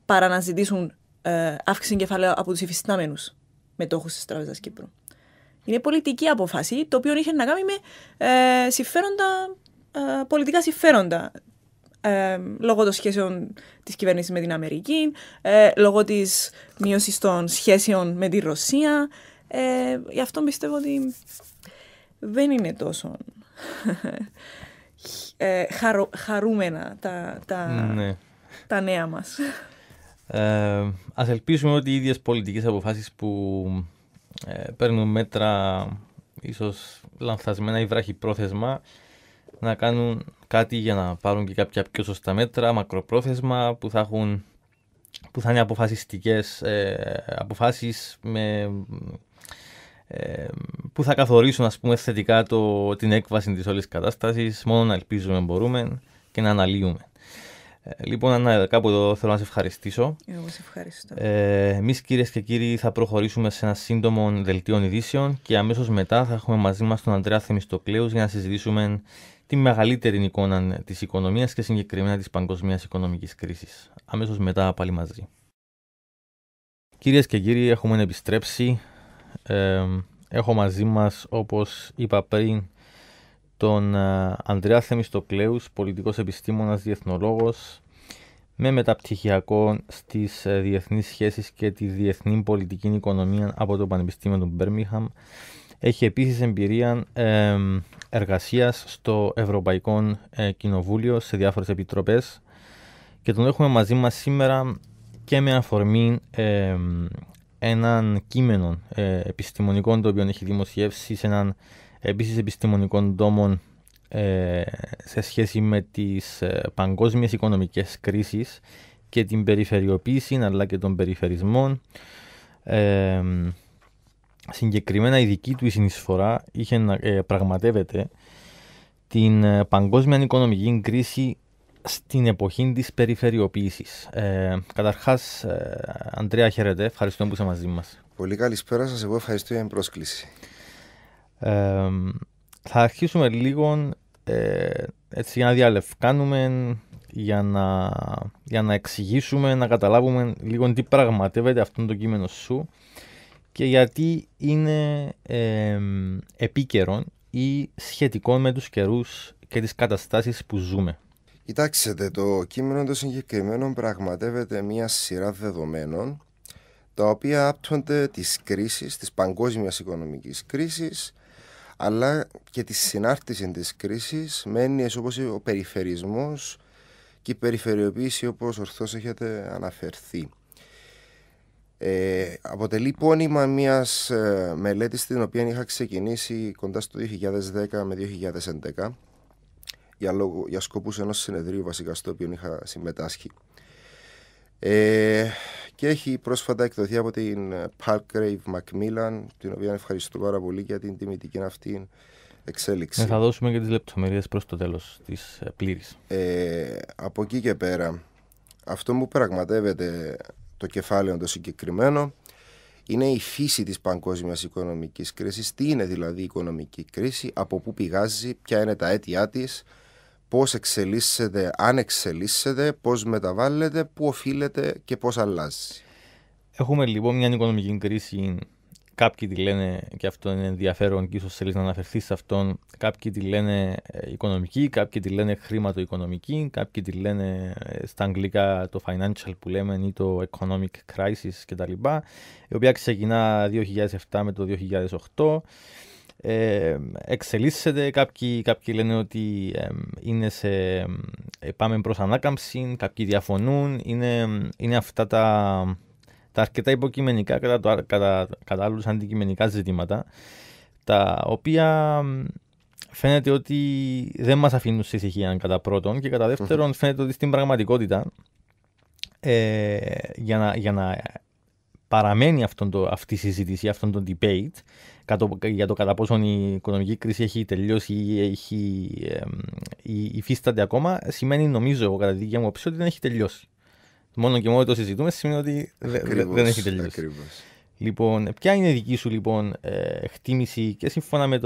παρά να ζητήσουν αύξηση κεφαλαίου από τους υφιστάμενους μετόχους της Τράπεζας Κύπρου. Είναι πολιτική απόφαση, το οποίο είχε να κάνει με πολιτικά συμφέροντα. Λόγω των σχέσεων της κυβέρνησης με την Αμερική, λόγω της μείωσης των σχέσεων με τη Ρωσία. Γι' αυτό πιστεύω ότι δεν είναι τόσο χαρούμενα τα νέα μας. Ας ελπίσουμε ότι οι ίδιες πολιτικές αποφάσεις που παίρνουν μέτρα ίσως λανθασμένα ή βραχυπρόθεσμα να κάνουν κάτι για να πάρουν και κάποια πιο σωστά μέτρα, μακροπρόθεσμα, που θα είναι αποφασιστικές αποφάσεις που θα καθορίσουν, ας πούμε, θετικά την έκβαση της όλης κατάστασης. Μόνο να ελπίζουμε μπορούμε και να αναλύουμε. Λοιπόν, Ανά, κάπου εδώ θέλω να σε ευχαριστήσω. Εγώ σε ευχαριστώ. Εμείς, κυρίες και κύριοι, θα προχωρήσουμε σε ένα σύντομο δελτίο ειδήσεων και αμέσως μετά θα έχουμε μαζί μας τον Ανδρέα Θεμιστοκλέους για να συζητήσουμε τη μεγαλύτερη εικόνα της οικονομίας και συγκεκριμένα της παγκοσμίας οικονομικής κρίσης. Αμέσως μετά πάλι μαζί. Κυρίες και κύριοι, έχουμε επιστρέψει. Έχω μαζί μας, όπως είπα πριν, τον Ανδρέα Θεμιστοκλέους, πολιτικός επιστήμονας, διεθνολόγος, με μεταπτυχιακό στις διεθνείς σχέσεις και τη διεθνή πολιτική οικονομία από το Πανεπιστήμιο του Μπέρμιγχαμ. Έχει επίσης εμπειρία εργασίας στο Ευρωπαϊκό Κοινοβούλιο σε διάφορες επιτροπές και τον έχουμε μαζί μας σήμερα και με αφορμή έναν κείμενο επιστημονικό το οποίο έχει δημοσιεύσει σε έναν επίσης επιστημονικό τόμο σε σχέση με τις παγκόσμιες οικονομικές κρίσεις και την περιφερειοποίηση αλλά και τον περιφερισμό. Συγκεκριμένα η δική του συνεισφορά είχε να πραγματεύεται την παγκόσμια οικονομική κρίση στην εποχή της περιφερειοποίησης. Καταρχάς, Ανδρέα, χαίρετε. Ευχαριστούμε που είσαι μαζί μας. Πολύ καλησπέρα σας. Εγώ ευχαριστώ για την πρόσκληση. Θα αρχίσουμε λίγο έτσι, για να διαλευκάνουμε, για να εξηγήσουμε, να καταλάβουμε λίγο τι πραγματεύεται αυτό το κείμενο σου και γιατί είναι επίκαιρο ή σχετικό με τους καιρούς και τις καταστάσεις που ζούμε. Κοιτάξτε, το κείμενο το συγκεκριμένο πραγματεύεται μια σειρά δεδομένων τα οποία άπτονται της κρίσης, της παγκόσμιας οικονομικής κρίσης, αλλά και τη συνάρτηση της κρίσης με έννοιες όπως ο περιφερισμός και η περιφερειοποίηση, όπως ορθώς έχετε αναφερθεί. Αποτελεί πόνημα μιας μελέτης την οποία είχα ξεκινήσει κοντά στο 2010 με 2011 για σκοπούς ενός συνεδρίου βασικά στο οποίο είχα συμμετάσχει. Και έχει πρόσφατα εκδοθεί από την Palgrave Macmillan, την οποία ευχαριστώ πάρα πολύ για την τιμητική αυτή εξέλιξη. Θα δώσουμε και τις λεπτομέρειες προς το τέλος της πλήρης. Από εκεί και πέρα, αυτό που πραγματεύεται το κεφάλαιο το συγκεκριμένο είναι η φύση της παγκόσμιας οικονομικής κρίσης. Τι είναι δηλαδή η οικονομική κρίση, από πού πηγάζει, ποια είναι τα αίτια της, πώς εξελίσσεται, αν εξελίσσεται, πώς μεταβάλλεται, πού οφείλεται και πώς αλλάζει. Έχουμε λοιπόν μια οικονομική κρίση. Κάποιοι τη λένε, και αυτό είναι ενδιαφέρον και ίσως θέλεις να αναφερθείς σε αυτόν, κάποιοι τη λένε οικονομική, κάποιοι τη λένε χρηματοοικονομική, κάποιοι τη λένε στα αγγλικά το financial που λέμε ή το economic crisis κτλ. Η οποία ξεκινά 2007 με το 2008. Εξελίσσεται, κάποιοι λένε ότι πάμε προς ανάκαμψη, κάποιοι διαφωνούν, είναι αυτά τα αρκετά υποκειμενικά κατά άλλους αντικειμενικά ζητήματα, τα οποία φαίνεται ότι δεν μας αφήνουν σε ησυχία κατά πρώτον, και κατά δεύτερον φαίνεται ότι στην πραγματικότητα για να παραμένει αυτή η συζήτηση, αυτόν τον debate για το κατά πόσον η οικονομική κρίση έχει τελειώσει ή υφίσταται ακόμα, σημαίνει, νομίζω εγώ κατά τη δική μου όψη, ότι δεν έχει τελειώσει. Μόνο και μόνο το συζητούμε σημαίνει ότι δεν έχει τελειώσει. Ακριβώς. Λοιπόν, ποια είναι η δική σου λοιπόν εκτίμηση και σύμφωνα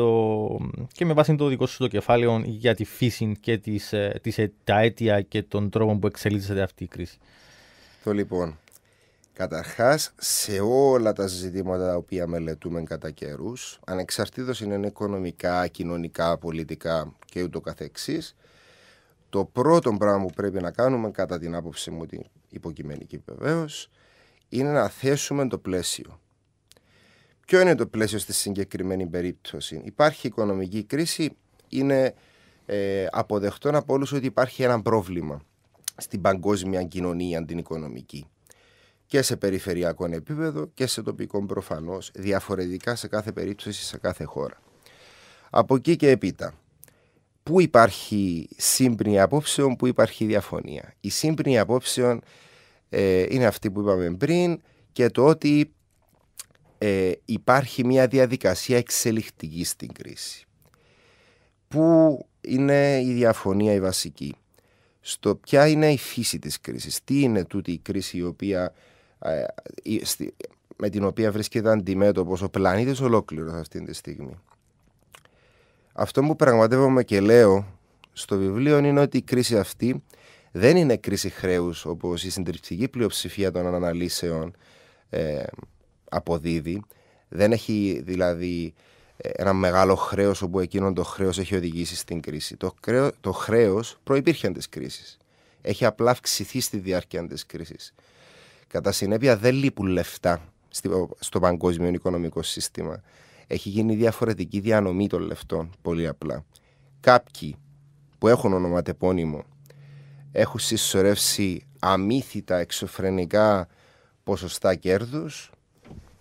και με βάση το δικό σου το κεφάλαιο για τη φύση και τα αίτια και τον τρόπο που εξελίσσεται αυτή η κρίση? Λοιπόν, καταρχάς, σε όλα τα ζητήματα τα οποία μελετούμε κατά καιρούς, ανεξαρτήτως είναι οικονομικά, κοινωνικά, πολιτικά και ούτω καθεξής, το πρώτο πράγμα που πρέπει να κάνουμε, κατά την άποψη μου την υποκειμενική βεβαίως, είναι να θέσουμε το πλαίσιο. Ποιο είναι το πλαίσιο στη συγκεκριμένη περίπτωση? Υπάρχει οικονομική κρίση, είναι αποδεχτό από όλους ότι υπάρχει ένα πρόβλημα στην παγκόσμια κοινωνία την οικονομική. Και σε περιφερειακό επίπεδο και σε τοπικό προφανώς, διαφορετικά σε κάθε περίπτωση, σε κάθε χώρα. Από εκεί και έπειτα, πού υπάρχει σύμπνοια απόψεων, πού υπάρχει διαφωνία? Η σύμπνοια απόψεων είναι αυτή που είπαμε πριν, και το ότι υπάρχει μια διαδικασία εξελιχτική στην κρίση. Πού είναι η διαφωνία η βασική? Στο ποια είναι η φύση της κρίσης? Τι είναι τούτη η κρίση με την οποία βρίσκεται αντιμέτωπος ο πλανήτης ολόκληρος αυτή τη στιγμή? Αυτό που πραγματεύομαι και λέω στο βιβλίο είναι ότι η κρίση αυτή δεν είναι κρίση χρέους, όπως η συντριπτική πλειοψηφία των αναλύσεων αποδίδει. Δεν έχει δηλαδή ένα μεγάλο χρέος όπου εκείνο το χρέος έχει οδηγήσει στην κρίση. Το χρέος προϋπήρχε της κρίσης. Έχει απλά αυξηθεί στη διάρκεια της κρίσης. Κατά συνέπεια δεν λείπουν λεφτά στο παγκόσμιο οικονομικό σύστημα. Έχει γίνει διαφορετική διανομή των λεφτών, πολύ απλά. Κάποιοι που έχουν ονοματεπώνυμο έχουν συσσωρεύσει αμύθιτα εξωφρενικά ποσοστά κέρδους,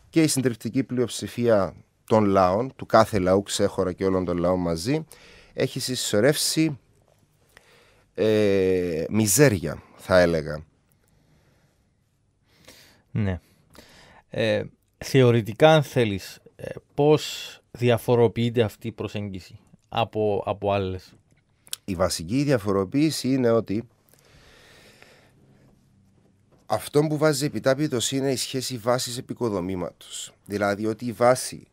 και η συντριπτική πλειοψηφία των λαών, του κάθε λαού ξέχωρα και όλων των λαών μαζί, έχει συσσωρεύσει μιζέρια, θα έλεγα. Ναι. Θεωρητικά, αν θέλεις, πώς διαφοροποιείται αυτή η προσέγγιση από άλλες? Η βασική διαφοροποίηση είναι ότι αυτό που βάζει επιτάπητος είναι η σχέση βάσης επικοδομήματος. Δηλαδή ότι η βάση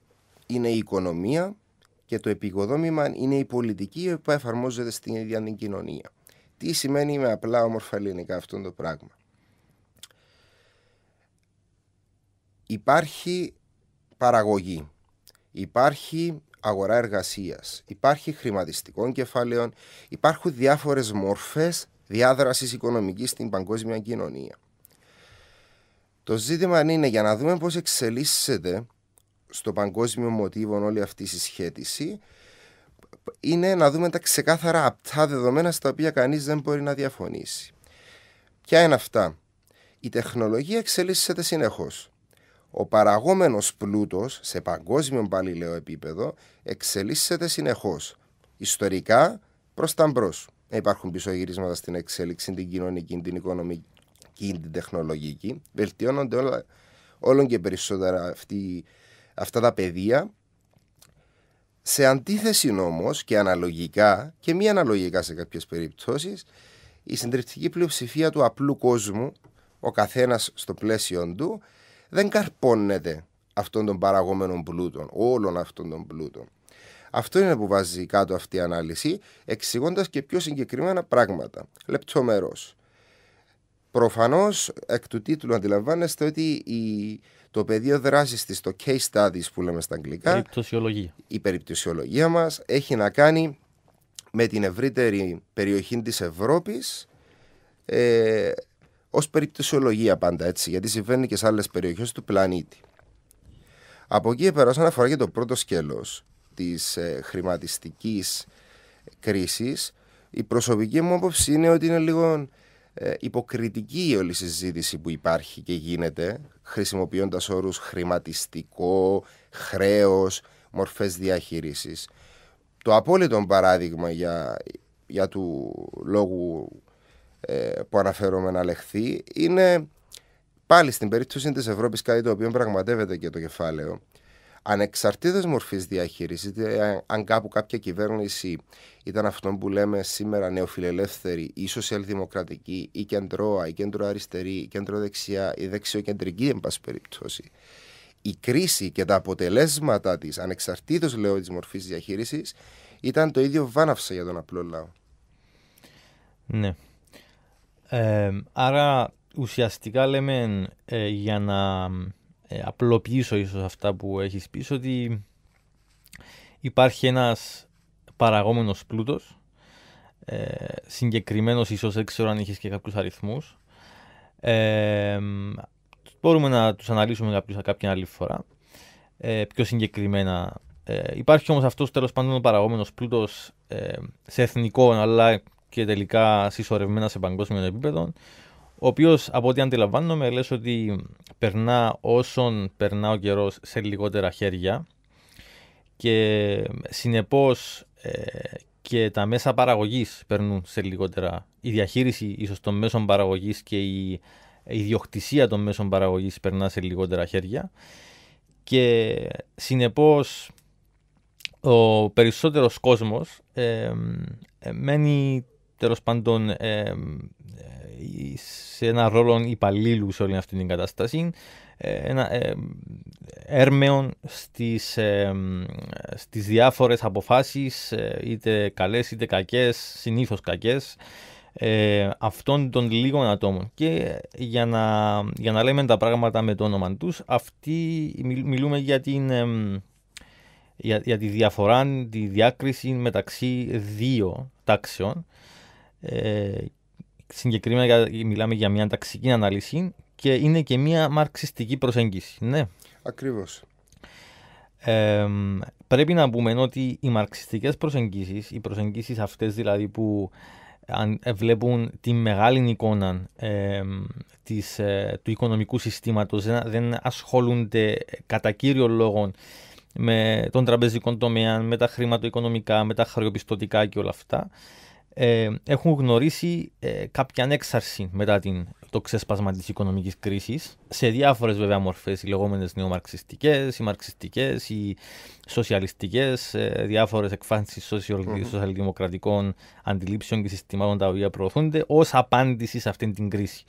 είναι η οικονομία και το επικοδόμημα είναι η πολιτική που εφαρμόζεται στην ίδια την κοινωνία. Τι σημαίνει με απλά όμορφα ελληνικά αυτό το πράγμα? Υπάρχει παραγωγή, υπάρχει αγορά εργασίας, υπάρχει χρηματιστικών κεφαλαίων, υπάρχουν διάφορες μορφές διάδρασης οικονομικής στην παγκόσμια κοινωνία. Το ζήτημα είναι, για να δούμε πώς εξελίσσεται στο παγκόσμιο μοτίβο όλη αυτή η συσχέτιση, είναι να δούμε τα ξεκάθαρα απτά δεδομένα στα οποία κανείς δεν μπορεί να διαφωνήσει. Ποια είναι αυτά? Η τεχνολογία εξελίσσεται συνεχώς. Ο παραγόμενος πλούτος σε παγκόσμιο πάλι λέω επίπεδο εξελίσσεται συνεχώς. Ιστορικά προς τα μπρος. Υπάρχουν πισωγυρίσματα στην εξέλιξη, την κοινωνική, την οικονομική, την τεχνολογική. Βελτιώνονται όλο και περισσότερα αυτά τα πεδία. Σε αντίθεση όμως και αναλογικά και μη αναλογικά σε κάποιες περιπτώσεις, η συντριπτική πλειοψηφία του απλού κόσμου, ο καθένας στο πλαίσιο του, δεν καρπώνεται αυτών των παραγόμενων πλούτων, όλων αυτών των πλούτων. Αυτό είναι που βάζει κάτω αυτή η ανάλυση, εξηγώντας και πιο συγκεκριμένα πράγματα, λεπτομερώς. Προφανώς, εκ του τίτλου αντιλαμβάνεστε ότι το πεδίο δράσης της, το case studies που λέμε στα αγγλικά, η περιπτωσιολογία μας, έχει να κάνει με την ευρύτερη περιοχή της Ευρώπης, ως περιπτωσιολογία πάντα, έτσι, γιατί συμβαίνει και σε άλλες περιοχές του πλανήτη. Από εκεί πέρα, όσον αφορά και το πρώτο σκέλος της χρηματιστικής κρίσης, η προσωπική μου άποψη είναι ότι είναι λίγο υποκριτική η όλη συζήτηση που υπάρχει και γίνεται, χρησιμοποιώντας όρους χρηματιστικό, χρέος, μορφές διαχείρισης. Το απόλυτο παράδειγμα για του λόγου που αναφέρομαι να λεχθεί είναι πάλι στην περίπτωση της Ευρώπης κάτι το οποίο πραγματεύεται και το κεφάλαιο. Ανεξαρτήτως μορφής διαχείρισης, αν κάπου κάποια κυβέρνηση ήταν αυτό που λέμε σήμερα νεοφιλελεύθερη ή σοσιαλδημοκρατική ή κεντρώα ή κεντροαριστερή ή κεντροδεξιά ή δεξιοκεντρική εν πάση περιπτώσει, η κρίση και τα αποτελέσματα της, ανεξαρτήτως λέω της μορφής διαχείρισης, ήταν το ίδιο βάναυσα για τον απλό λαό. Ναι. Άρα ουσιαστικά λέμε για να απλοποιήσω ίσως αυτά που έχεις πει, ότι υπάρχει ένας παραγόμενος πλούτος, συγκεκριμένος, ίσως δεν ξέρω αν έχεις και κάποιους αριθμούς, μπορούμε να τους αναλύσουμε κάποια άλλη φορά πιο συγκεκριμένα. Υπάρχει όμως αυτός τέλος πάντων ο παραγόμενος πλούτος σε εθνικό αλλά και τελικά συσσωρευμένα σε παγκόσμιο επίπεδο, ο οποίος από ό,τι αντιλαμβάνομαι λες ότι περνά όσον περνά ο καιρός σε λιγότερα χέρια και συνεπώς και τα μέσα παραγωγής περνούν σε λιγότερα, η διαχείριση ίσως των μέσων παραγωγής και η ιδιοκτησία των μέσων παραγωγής περνά σε λιγότερα χέρια και συνεπώς ο περισσότερος κόσμος μένει τέλος πάντων σε ένα ρόλο υπαλλήλου σε όλη αυτή την κατάσταση, έρμεων στις διάφορες αποφάσεις, είτε καλές είτε κακές, συνήθως κακές, αυτών των λίγων ατόμων. Και για να λέμε τα πράγματα με το όνομα τους, αυτοί μιλούμε για τη διαφορά, τη διάκριση μεταξύ δύο τάξεων. Συγκεκριμένα μιλάμε για μια ταξική ανάλυση και είναι και μια μαρξιστική προσέγγιση. Ναι. Ακριβώς. Πρέπει να πούμε ότι οι μαρξιστικές προσεγγίσεις, οι προσεγγίσεις αυτές δηλαδή που βλέπουν τη μεγάλη εικόνα του οικονομικού συστήματος, δεν ασχολούνται κατά κύριο λόγο με τον τραπεζικό τομέα, με τα χρηματοοικονομικά, με τα χρεοπιστωτικά και όλα αυτά, έχουν γνωρίσει κάποια ανέξαρση μετά το ξέσπασμα της οικονομικής κρίσης σε διάφορες βέβαια μορφές, οι λεγόμενες νεομαρξιστικές, οι μαρξιστικές, οι σοσιαλιστικές, διάφορες εκφάνσεις σοσιαλδημοκρατικών αντιλήψεων και συστημάτων τα οποία προωθούνται ως απάντηση σε αυτήν την κρίση.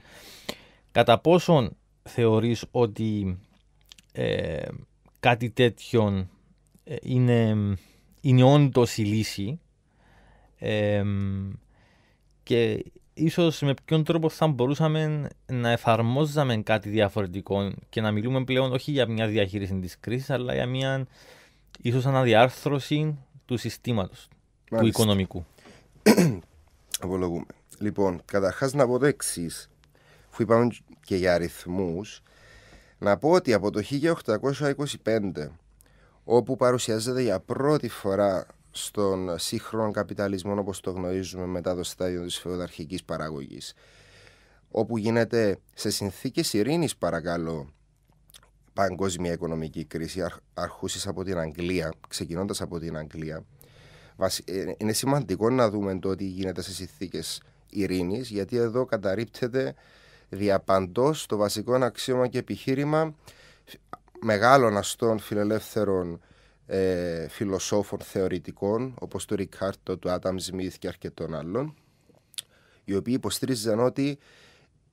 Κατά πόσον θεωρείς ότι κάτι τέτοιο είναι όντως η λύση, και ίσως με ποιον τρόπο θα μπορούσαμε να εφαρμόζαμε κάτι διαφορετικό και να μιλούμε πλέον όχι για μια διαχείριση της κρίσης, αλλά για μια ίσως αναδιάρθρωση του συστήματος, του οικονομικού. Απολογούμε. Λοιπόν, καταρχάς να πω το εξής, που είπαμε και για αριθμούς, να πω ότι από το 1825, όπου παρουσιάζεται για πρώτη φορά στον σύγχρονο καπιταλισμό όπως το γνωρίζουμε μετά το στάδιο της φεουδαρχικής παραγωγής, όπου γίνεται σε συνθήκες ειρήνης, παρακαλώ, παγκόσμια οικονομική κρίση, αρχούσης από την Αγγλία, ξεκινώντας από την Αγγλία. Είναι σημαντικό να δούμε το ότι γίνεται σε συνθήκες ειρήνης, γιατί εδώ καταρρίπτεται διαπαντός το βασικό αξίωμα και επιχείρημα μεγάλων αστών φιλελεύθερων φιλοσόφων θεωρητικών, όπως του Ρικάρτο, του Άνταμ Σμιθ και αρκετών άλλων, οι οποίοι υποστήριζαν ότι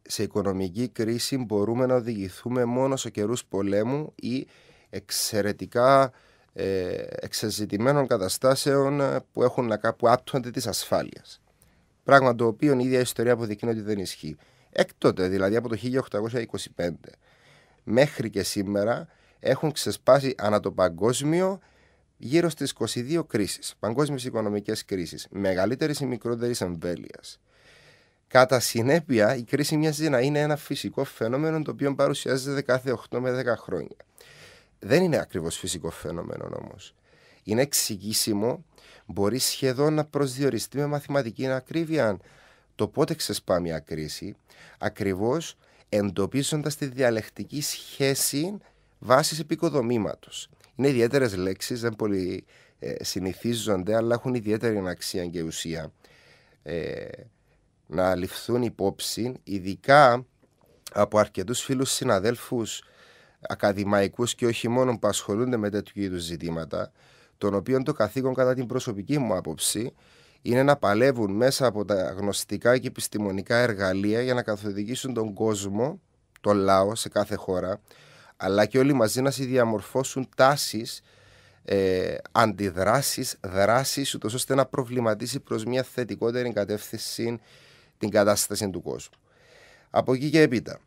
σε οικονομική κρίση μπορούμε να οδηγηθούμε μόνο σε καιρούς πολέμου ή εξαιρετικά εξεζητημένων καταστάσεων που άπτονται της ασφάλειας. Πράγμα το οποίο η ίδια ιστορία αποδεικνύει ότι δεν ισχύει. Έκτοτε, δηλαδή από το 1825 μέχρι και σήμερα, έχουν ξεσπάσει ανά το παγκόσμιο γύρω στις 22 κρίσεις, παγκόσμιες οικονομικές κρίσεις, μεγαλύτερης ή μικρότερης εμβέλειας. Κατά συνέπεια, η κρίση μοιάζει να είναι ένα φυσικό φαινόμενο το οποίο παρουσιάζεται κάθε 8 με 10 χρόνια. Δεν είναι ακριβώς φυσικό φαινόμενο όμως. Είναι εξηγήσιμο, μπορεί σχεδόν να προσδιοριστεί με μαθηματική ακρίβεια το πότε ξεσπά μια κρίση, ακριβώς εντοπίζοντας τη διαλεκτική σχέση βάσης επικοδομήματος. Είναι ιδιαίτερες λέξεις, δεν πολύ συνηθίζονται, αλλά έχουν ιδιαίτερη αξία και ουσία να ληφθούν υπόψη, ειδικά από αρκετούς φίλους συναδέλφους ακαδημαϊκούς και όχι μόνο που ασχολούνται με τέτοιου είδους ζητήματα, των οποίων το καθήκον κατά την προσωπική μου άποψη είναι να παλεύουν μέσα από τα γνωστικά και επιστημονικά εργαλεία για να καθοδηγήσουν τον κόσμο, τον λαό σε κάθε χώρα, αλλά και όλοι μαζί να διαμορφώσουν τάσεις, αντιδράσεις, δράσεις, ούτως ώστε να προβληματίσει προς μια θετικότερη κατεύθυνση την κατάσταση του κόσμου. Από εκεί και έπειτα,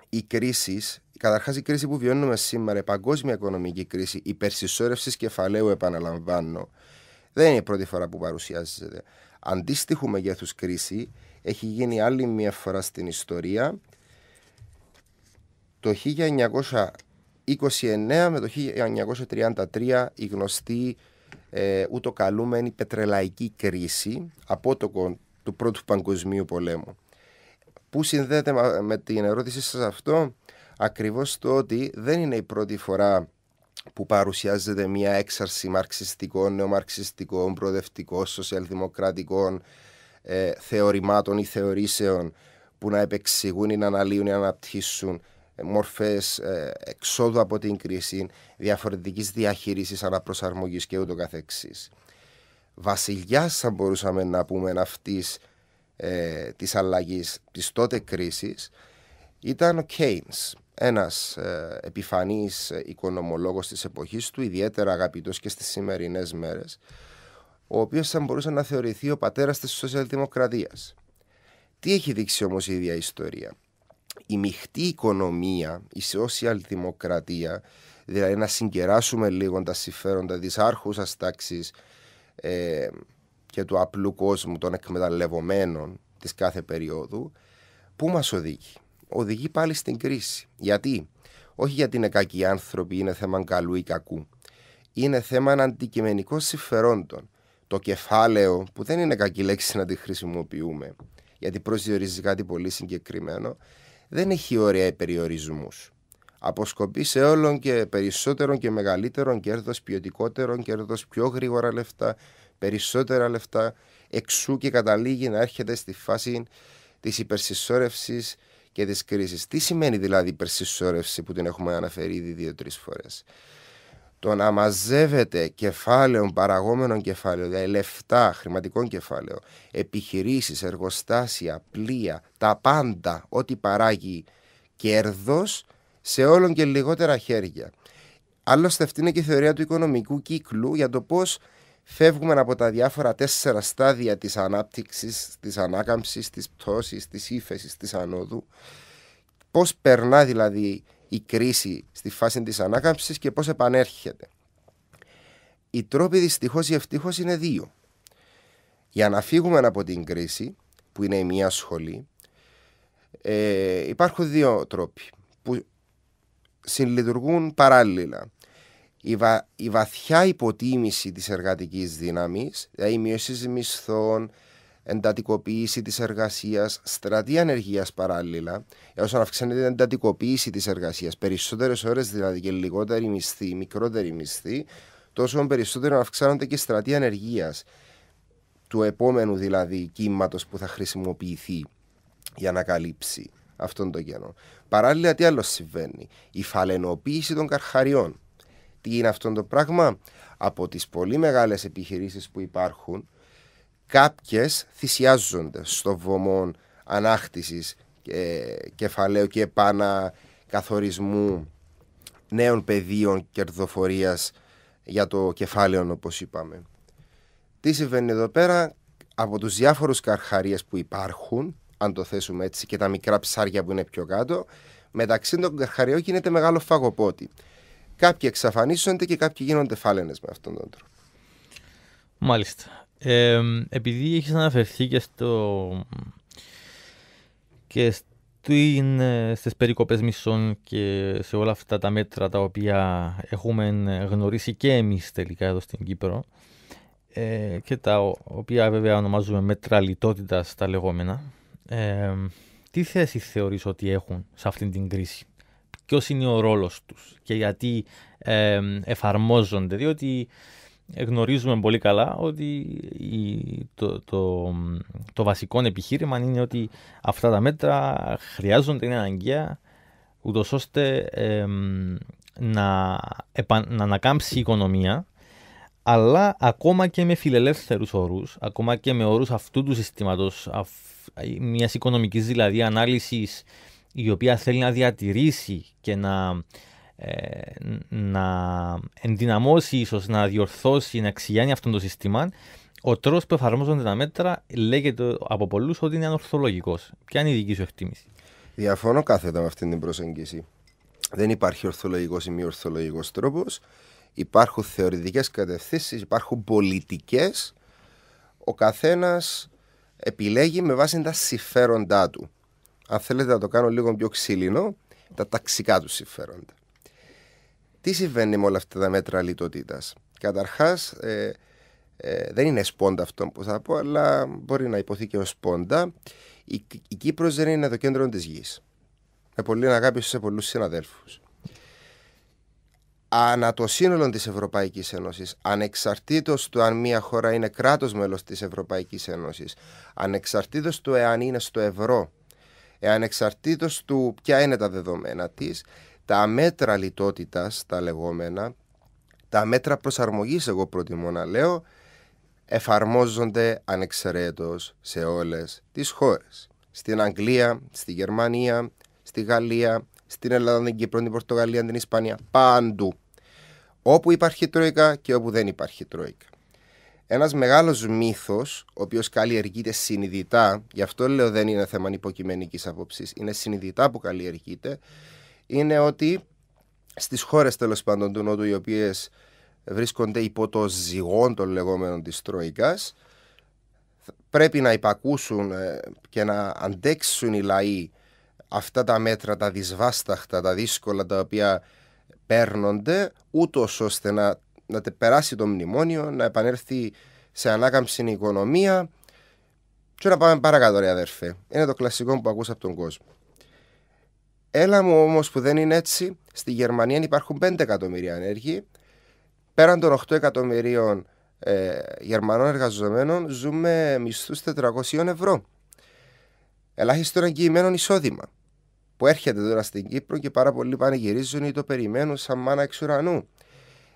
οι κρίσεις, καταρχάς η κρίση που βιώνουμε σήμερα, η παγκόσμια οικονομική κρίση υπερσυσσόρευσης κεφαλαίου, επαναλαμβάνω, δεν είναι η πρώτη φορά που παρουσιάζεται. Αντίστοιχου μεγέθους κρίση έχει γίνει άλλη μια φορά στην ιστορία, το 1929 με το 1933, η γνωστή ούτω καλούμενη πετρελαϊκή κρίση, απότοκο του Πρώτου Παγκοσμίου Πολέμου. Πού συνδέεται με την ερώτηση σας αυτό? Ακριβώς το ότι δεν είναι η πρώτη φορά που παρουσιάζεται μια έξαρση μαρξιστικών, νεομαρξιστικών, προοδευτικών, σοσιαλδημοκρατικών θεωρημάτων ή θεωρήσεων που να επεξηγούν ή να αναλύουν ή να αναπτύσσουν μορφές εξόδου από την κρίση, διαφορετικής διαχείρισης, αναπροσαρμογής και ούτω καθεξής. Βασιλιάς, θα μπορούσαμε να πούμε, αυτής της αλλαγής της τότε κρίσης ήταν ο Κέινς, ένας επιφανής οικονομολόγος της εποχής του, ιδιαίτερα αγαπητός και στις σημερινές μέρες, ο οποίος θα μπορούσε να θεωρηθεί ο πατέρας της σοσιαλδημοκρατίας. Τι έχει δείξει όμως η ίδια ιστορία? Η μειχτή οικονομία, η σοσιαλδημοκρατία, δηλαδή να συγκεράσουμε λίγο τα συμφέροντα της άρχουσας τάξης και του απλού κόσμου, των εκμεταλλευομένων της κάθε περίοδου, πού μας οδηγεί? Οδηγεί πάλι στην κρίση. Γιατί? Όχι γιατί είναι κακοί άνθρωποι, είναι θέμα καλού ή κακού. Είναι θέμα αντικειμενικών συμφερόντων. Το κεφάλαιο, που δεν είναι κακή λέξη να τη χρησιμοποιούμε, γιατί προσδιορίζει κάτι πολύ συγκεκριμένο, δεν έχει όρια περιορισμούς. Αποσκοπεί σε όλων και περισσότερων και μεγαλύτερων κέρδος, ποιοτικότερων κέρδος, πιο γρήγορα λεφτά, περισσότερα λεφτά, εξού και καταλήγει να έρχεται στη φάση της υπερσυσσόρευσης και της κρίσης. Τι σημαίνει δηλαδή υπερσυσσόρευση που την έχουμε αναφέρει ήδη 2-3 φορές? Το να μαζεύεται κεφάλαιο, παραγόμενο κεφάλαιο, δηλαδή λεφτά, χρηματικό κεφάλαιο, επιχειρήσεις, εργοστάσια, πλοία, τα πάντα, ό,τι παράγει κέρδος σε όλων και λιγότερα χέρια. Άλλωστε αυτή είναι και η θεωρία του οικονομικού κύκλου για το πώς φεύγουμε από τα διάφορα 4 στάδια της ανάπτυξης, της ανάκαμψης, της πτώσης, της ύφεσης, της ανόδου. Πώς περνά δηλαδή η κρίση στη φάση της ανάκαμψης και πώς επανέρχεται. Οι τρόποι δυστυχώς ή ευτυχώς είναι 2. Για να φύγουμε από την κρίση, που είναι η μία σχολή, υπάρχουν 2 τρόποι που συλλειτουργούν παράλληλα. Η βαθιά υποτίμηση της εργατικής δύναμης, δηλαδή η μείωση μισθών, εντατικοποίηση της εργασίας, στρατή ανεργίας παράλληλα, όσο αυξάνεται την εντατικοποίηση της εργασίας, περισσότερες ώρες δηλαδή και λιγότερη μισθή, μικρότερη μισθή, τόσο περισσότερο αυξάνονται και στρατή ανεργίας του επόμενου δηλαδή κύματος που θα χρησιμοποιηθεί για να καλύψει αυτόν τον κενό. Παράλληλα, τι άλλο συμβαίνει? Η φαλαινοποίηση των καρχαριών. Τι είναι αυτό το πράγμα? Από τις πολύ μεγάλες επιχειρήσεις που υπάρχουν, κάποιες θυσιάζονται στο βωμό ανάκτησης κεφαλαίου και επανακαθορισμού νέων πεδίων κερδοφορίας για το κεφάλαιο, όπως είπαμε. Τι συμβαίνει εδώ πέρα? Από τους διάφορους καρχαρίες που υπάρχουν, αν το θέσουμε έτσι, και τα μικρά ψάρια που είναι πιο κάτω, μεταξύ των καρχαριών γίνεται μεγάλο φαγοπότη. Κάποιοι εξαφανίζονται και κάποιοι γίνονται φάλαινες με αυτόν τον τρόπο. Μάλιστα. Επειδή έχεις αναφερθεί και στις περικοπές μισθών και σε όλα αυτά τα μέτρα τα οποία έχουμε γνωρίσει και εμείς τελικά εδώ στην Κύπρο, και τα οποία βέβαια ονομάζουμε μέτρα λιτότητας τα λεγόμενα, τι θέση θεωρείς ότι έχουν σε αυτήν την κρίση? Ποιος είναι ο ρόλος τους και γιατί εφαρμόζονται? Διότι γνωρίζουμε πολύ καλά ότι το βασικό επιχείρημα είναι ότι αυτά τα μέτρα χρειάζονται, είναι αναγκαία, ούτως ώστε να ανακάμψει η οικονομία, αλλά ακόμα και με φιλελεύθερους όρους, ακόμα και με όρους αυτού του συστήματος, μιας οικονομικής δηλαδή ανάλυσης, η οποία θέλει να διατηρήσει και να ενδυναμώσει, ίσως να διορθώσει, να εξηγιάνει αυτό το σύστημα, ο τρόπος που εφαρμόζονται τα μέτρα λέγεται από πολλούς ότι είναι ανορθολογικός. Ποια είναι η δική σου εκτίμηση? Διαφωνώ κάθετα με αυτήν την προσέγγιση. Δεν υπάρχει ορθολογικός ή μη ορθολογικός τρόπος. Υπάρχουν θεωρητικές κατευθύνσεις, υπάρχουν πολιτικές. Ο καθένας επιλέγει με βάση τα συμφέροντά του. Αν θέλετε να το κάνω λίγο πιο ξύλινο, τα ταξικά του συμφέροντα. Τι συμβαίνει με όλα αυτά τα μέτρα λιτότητας? Καταρχάς, δεν είναι σπόντα αυτό που θα πω, αλλά μπορεί να υποθεί και ως σπόντα. Η Κύπρος δεν είναι το κέντρο της γης. Με πολύ αγάπη σε πολλούς συναδέλφους. Ανά το σύνολο της Ευρωπαϊκής Ένωσης, ανεξαρτήτως του αν μια χώρα είναι κράτος μέλος της Ευρωπαϊκής Ένωσης, ανεξαρτήτως του εάν είναι στο ευρώ, ανεξαρτήτως του ποια είναι τα δεδομένα της, τα μέτρα λιτότητας, τα λεγόμενα, τα μέτρα προσαρμογής, εγώ προτιμώ να λέω, εφαρμόζονται ανεξαιρέτως σε όλες τις χώρες. Στην Αγγλία, στη Γερμανία, στη Γαλλία, στην Ελλάδα, την Κύπρο, την Πορτογαλία, την Ισπανία, παντού. Όπου υπάρχει τρόικα και όπου δεν υπάρχει τρόικα. Ένας μεγάλος μύθος, ο οποίος καλλιεργείται συνειδητά, γι' αυτό λέω δεν είναι θέμα υποκειμενικής άποψης, είναι συνειδητά που καλλιεργείται, είναι ότι στις χώρες τέλος πάντων του Νότου, οι οποίες βρίσκονται υπό το ζυγόν των λεγόμενων της τρόικας, πρέπει να υπακούσουν και να αντέξουν οι λαοί αυτά τα μέτρα, τα δυσβάσταχτα, τα δύσκολα, τα οποία παίρνονται, ούτως ώστε να περάσει το μνημόνιο, να επανέλθει σε ανάκαμψη η οικονομία. Και να πάμε παρακάτω, ρε αδερφέ. Είναι το κλασικό που ακούσα από τον κόσμο. Έλα μου όμως που δεν είναι έτσι. Στη Γερμανία υπάρχουν 5 εκατομμύρια ανέργοι. Πέραν των 8 εκατομμυρίων Γερμανών εργαζομένων ζουν με μισθούς 400 ευρώ. Ελάχιστο εγγυημένο εισόδημα. Που έρχεται τώρα στην Κύπρο και πάρα πολλοί πανηγυρίζουν ή το περιμένουν σαν μάνα εξ ουρανού.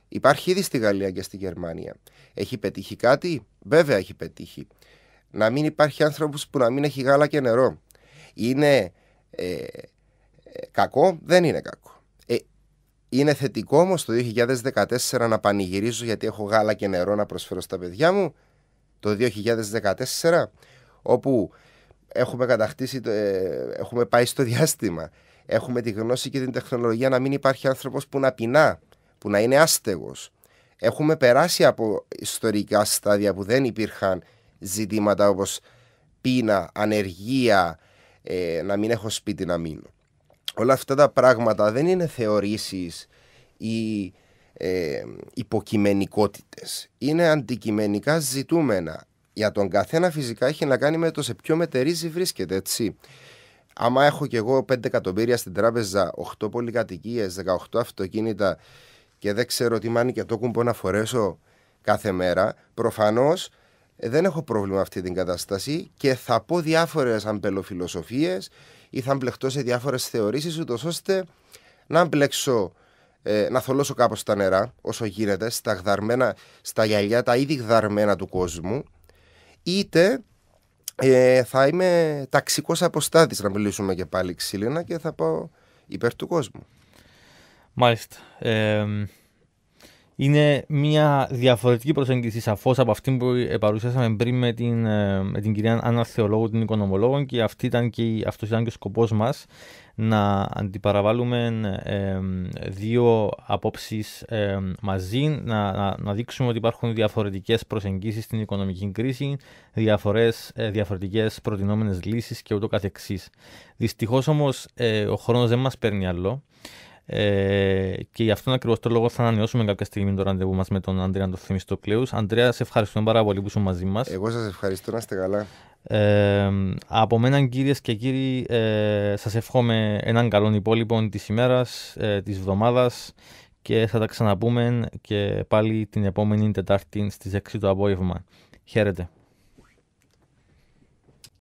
Υπάρχει ήδη στη Γαλλία και στη Γερμανία. Έχει πετύχει κάτι? Βέβαια έχει πετύχει. Να μην υπάρχει άνθρωπος που να μην έχει γάλα και νερό. Είναι κακό? Δεν είναι κακό. Είναι θετικό όμως το 2014 να πανηγυρίζω γιατί έχω γάλα και νερό να προσφέρω στα παιδιά μου? Το 2014, όπου έχουμε κατακτήσει, έχουμε πάει στο διάστημα, έχουμε τη γνώση και την τεχνολογία, να μην υπάρχει άνθρωπος που να πεινά, που να είναι άστεγος. Έχουμε περάσει από ιστορικά στάδια που δεν υπήρχαν ζητήματα όπως πείνα, ανεργία, να μην έχω σπίτι να μείνω. Όλα αυτά τα πράγματα δεν είναι θεωρήσεις ή υποκειμενικότητες. Είναι αντικειμενικά ζητούμενα. Για τον καθένα φυσικά έχει να κάνει με το σε ποιο μετερίζει βρίσκεται, έτσι. Άμα έχω κι εγώ 5 εκατομμύρια στην τράπεζα, 8 πολυκατοικίες, 18 αυτοκίνητα και δεν ξέρω τι μάνι και το κουμπό να φορέσω κάθε μέρα, προφανώς δεν έχω πρόβλημα με αυτή την κατάσταση και θα πω διάφορες αμπελοφιλοσοφίες ή θα μπλεχτώ σε διάφορες θεωρήσεις, ούτως ώστε να μπλέξω, να θολώσω κάπως τα νερά όσο γίνεται στα γυαλιά τα ήδη γδαρμένα του κόσμου, είτε θα είμαι ταξικός αποστάτης, να μιλήσουμε και πάλι ξύλινα, και θα πάω υπέρ του κόσμου. Μάλιστα. Είναι μια διαφορετική προσέγγιση σαφώς από αυτή που παρουσιάσαμε πριν με την κυρία Άννα Θεολόγου, την οικονομολόγο, και αυτός ήταν και ο σκοπός μας, να αντιπαραβάλουμε δύο απόψεις μαζί, να δείξουμε ότι υπάρχουν διαφορετικές προσεγγίσεις στην οικονομική κρίση, διαφορετικές προτινόμενες λύσεις και ούτω καθεξής. Δυστυχώς όμως ο χρόνος δεν μας παίρνει άλλο. Και γι' αυτόν ακριβώς το λόγο θα ανανεώσουμε κάποια στιγμή το ραντεβού μας με τον Ανδρέα τον Θεμιστοκλέους. Ανδρέα, σε ευχαριστούμε πάρα πολύ που ήσουν μαζί μας. Εγώ σας ευχαριστώ, να είστε καλά. Από μένα, κυρίες και κύριοι, σας εύχομαι έναν καλό υπόλοιπο της ημέρας, της εβδομάδας, και θα τα ξαναπούμε και πάλι την επόμενη Τετάρτη στις 6 το απόγευμα. Χαίρετε.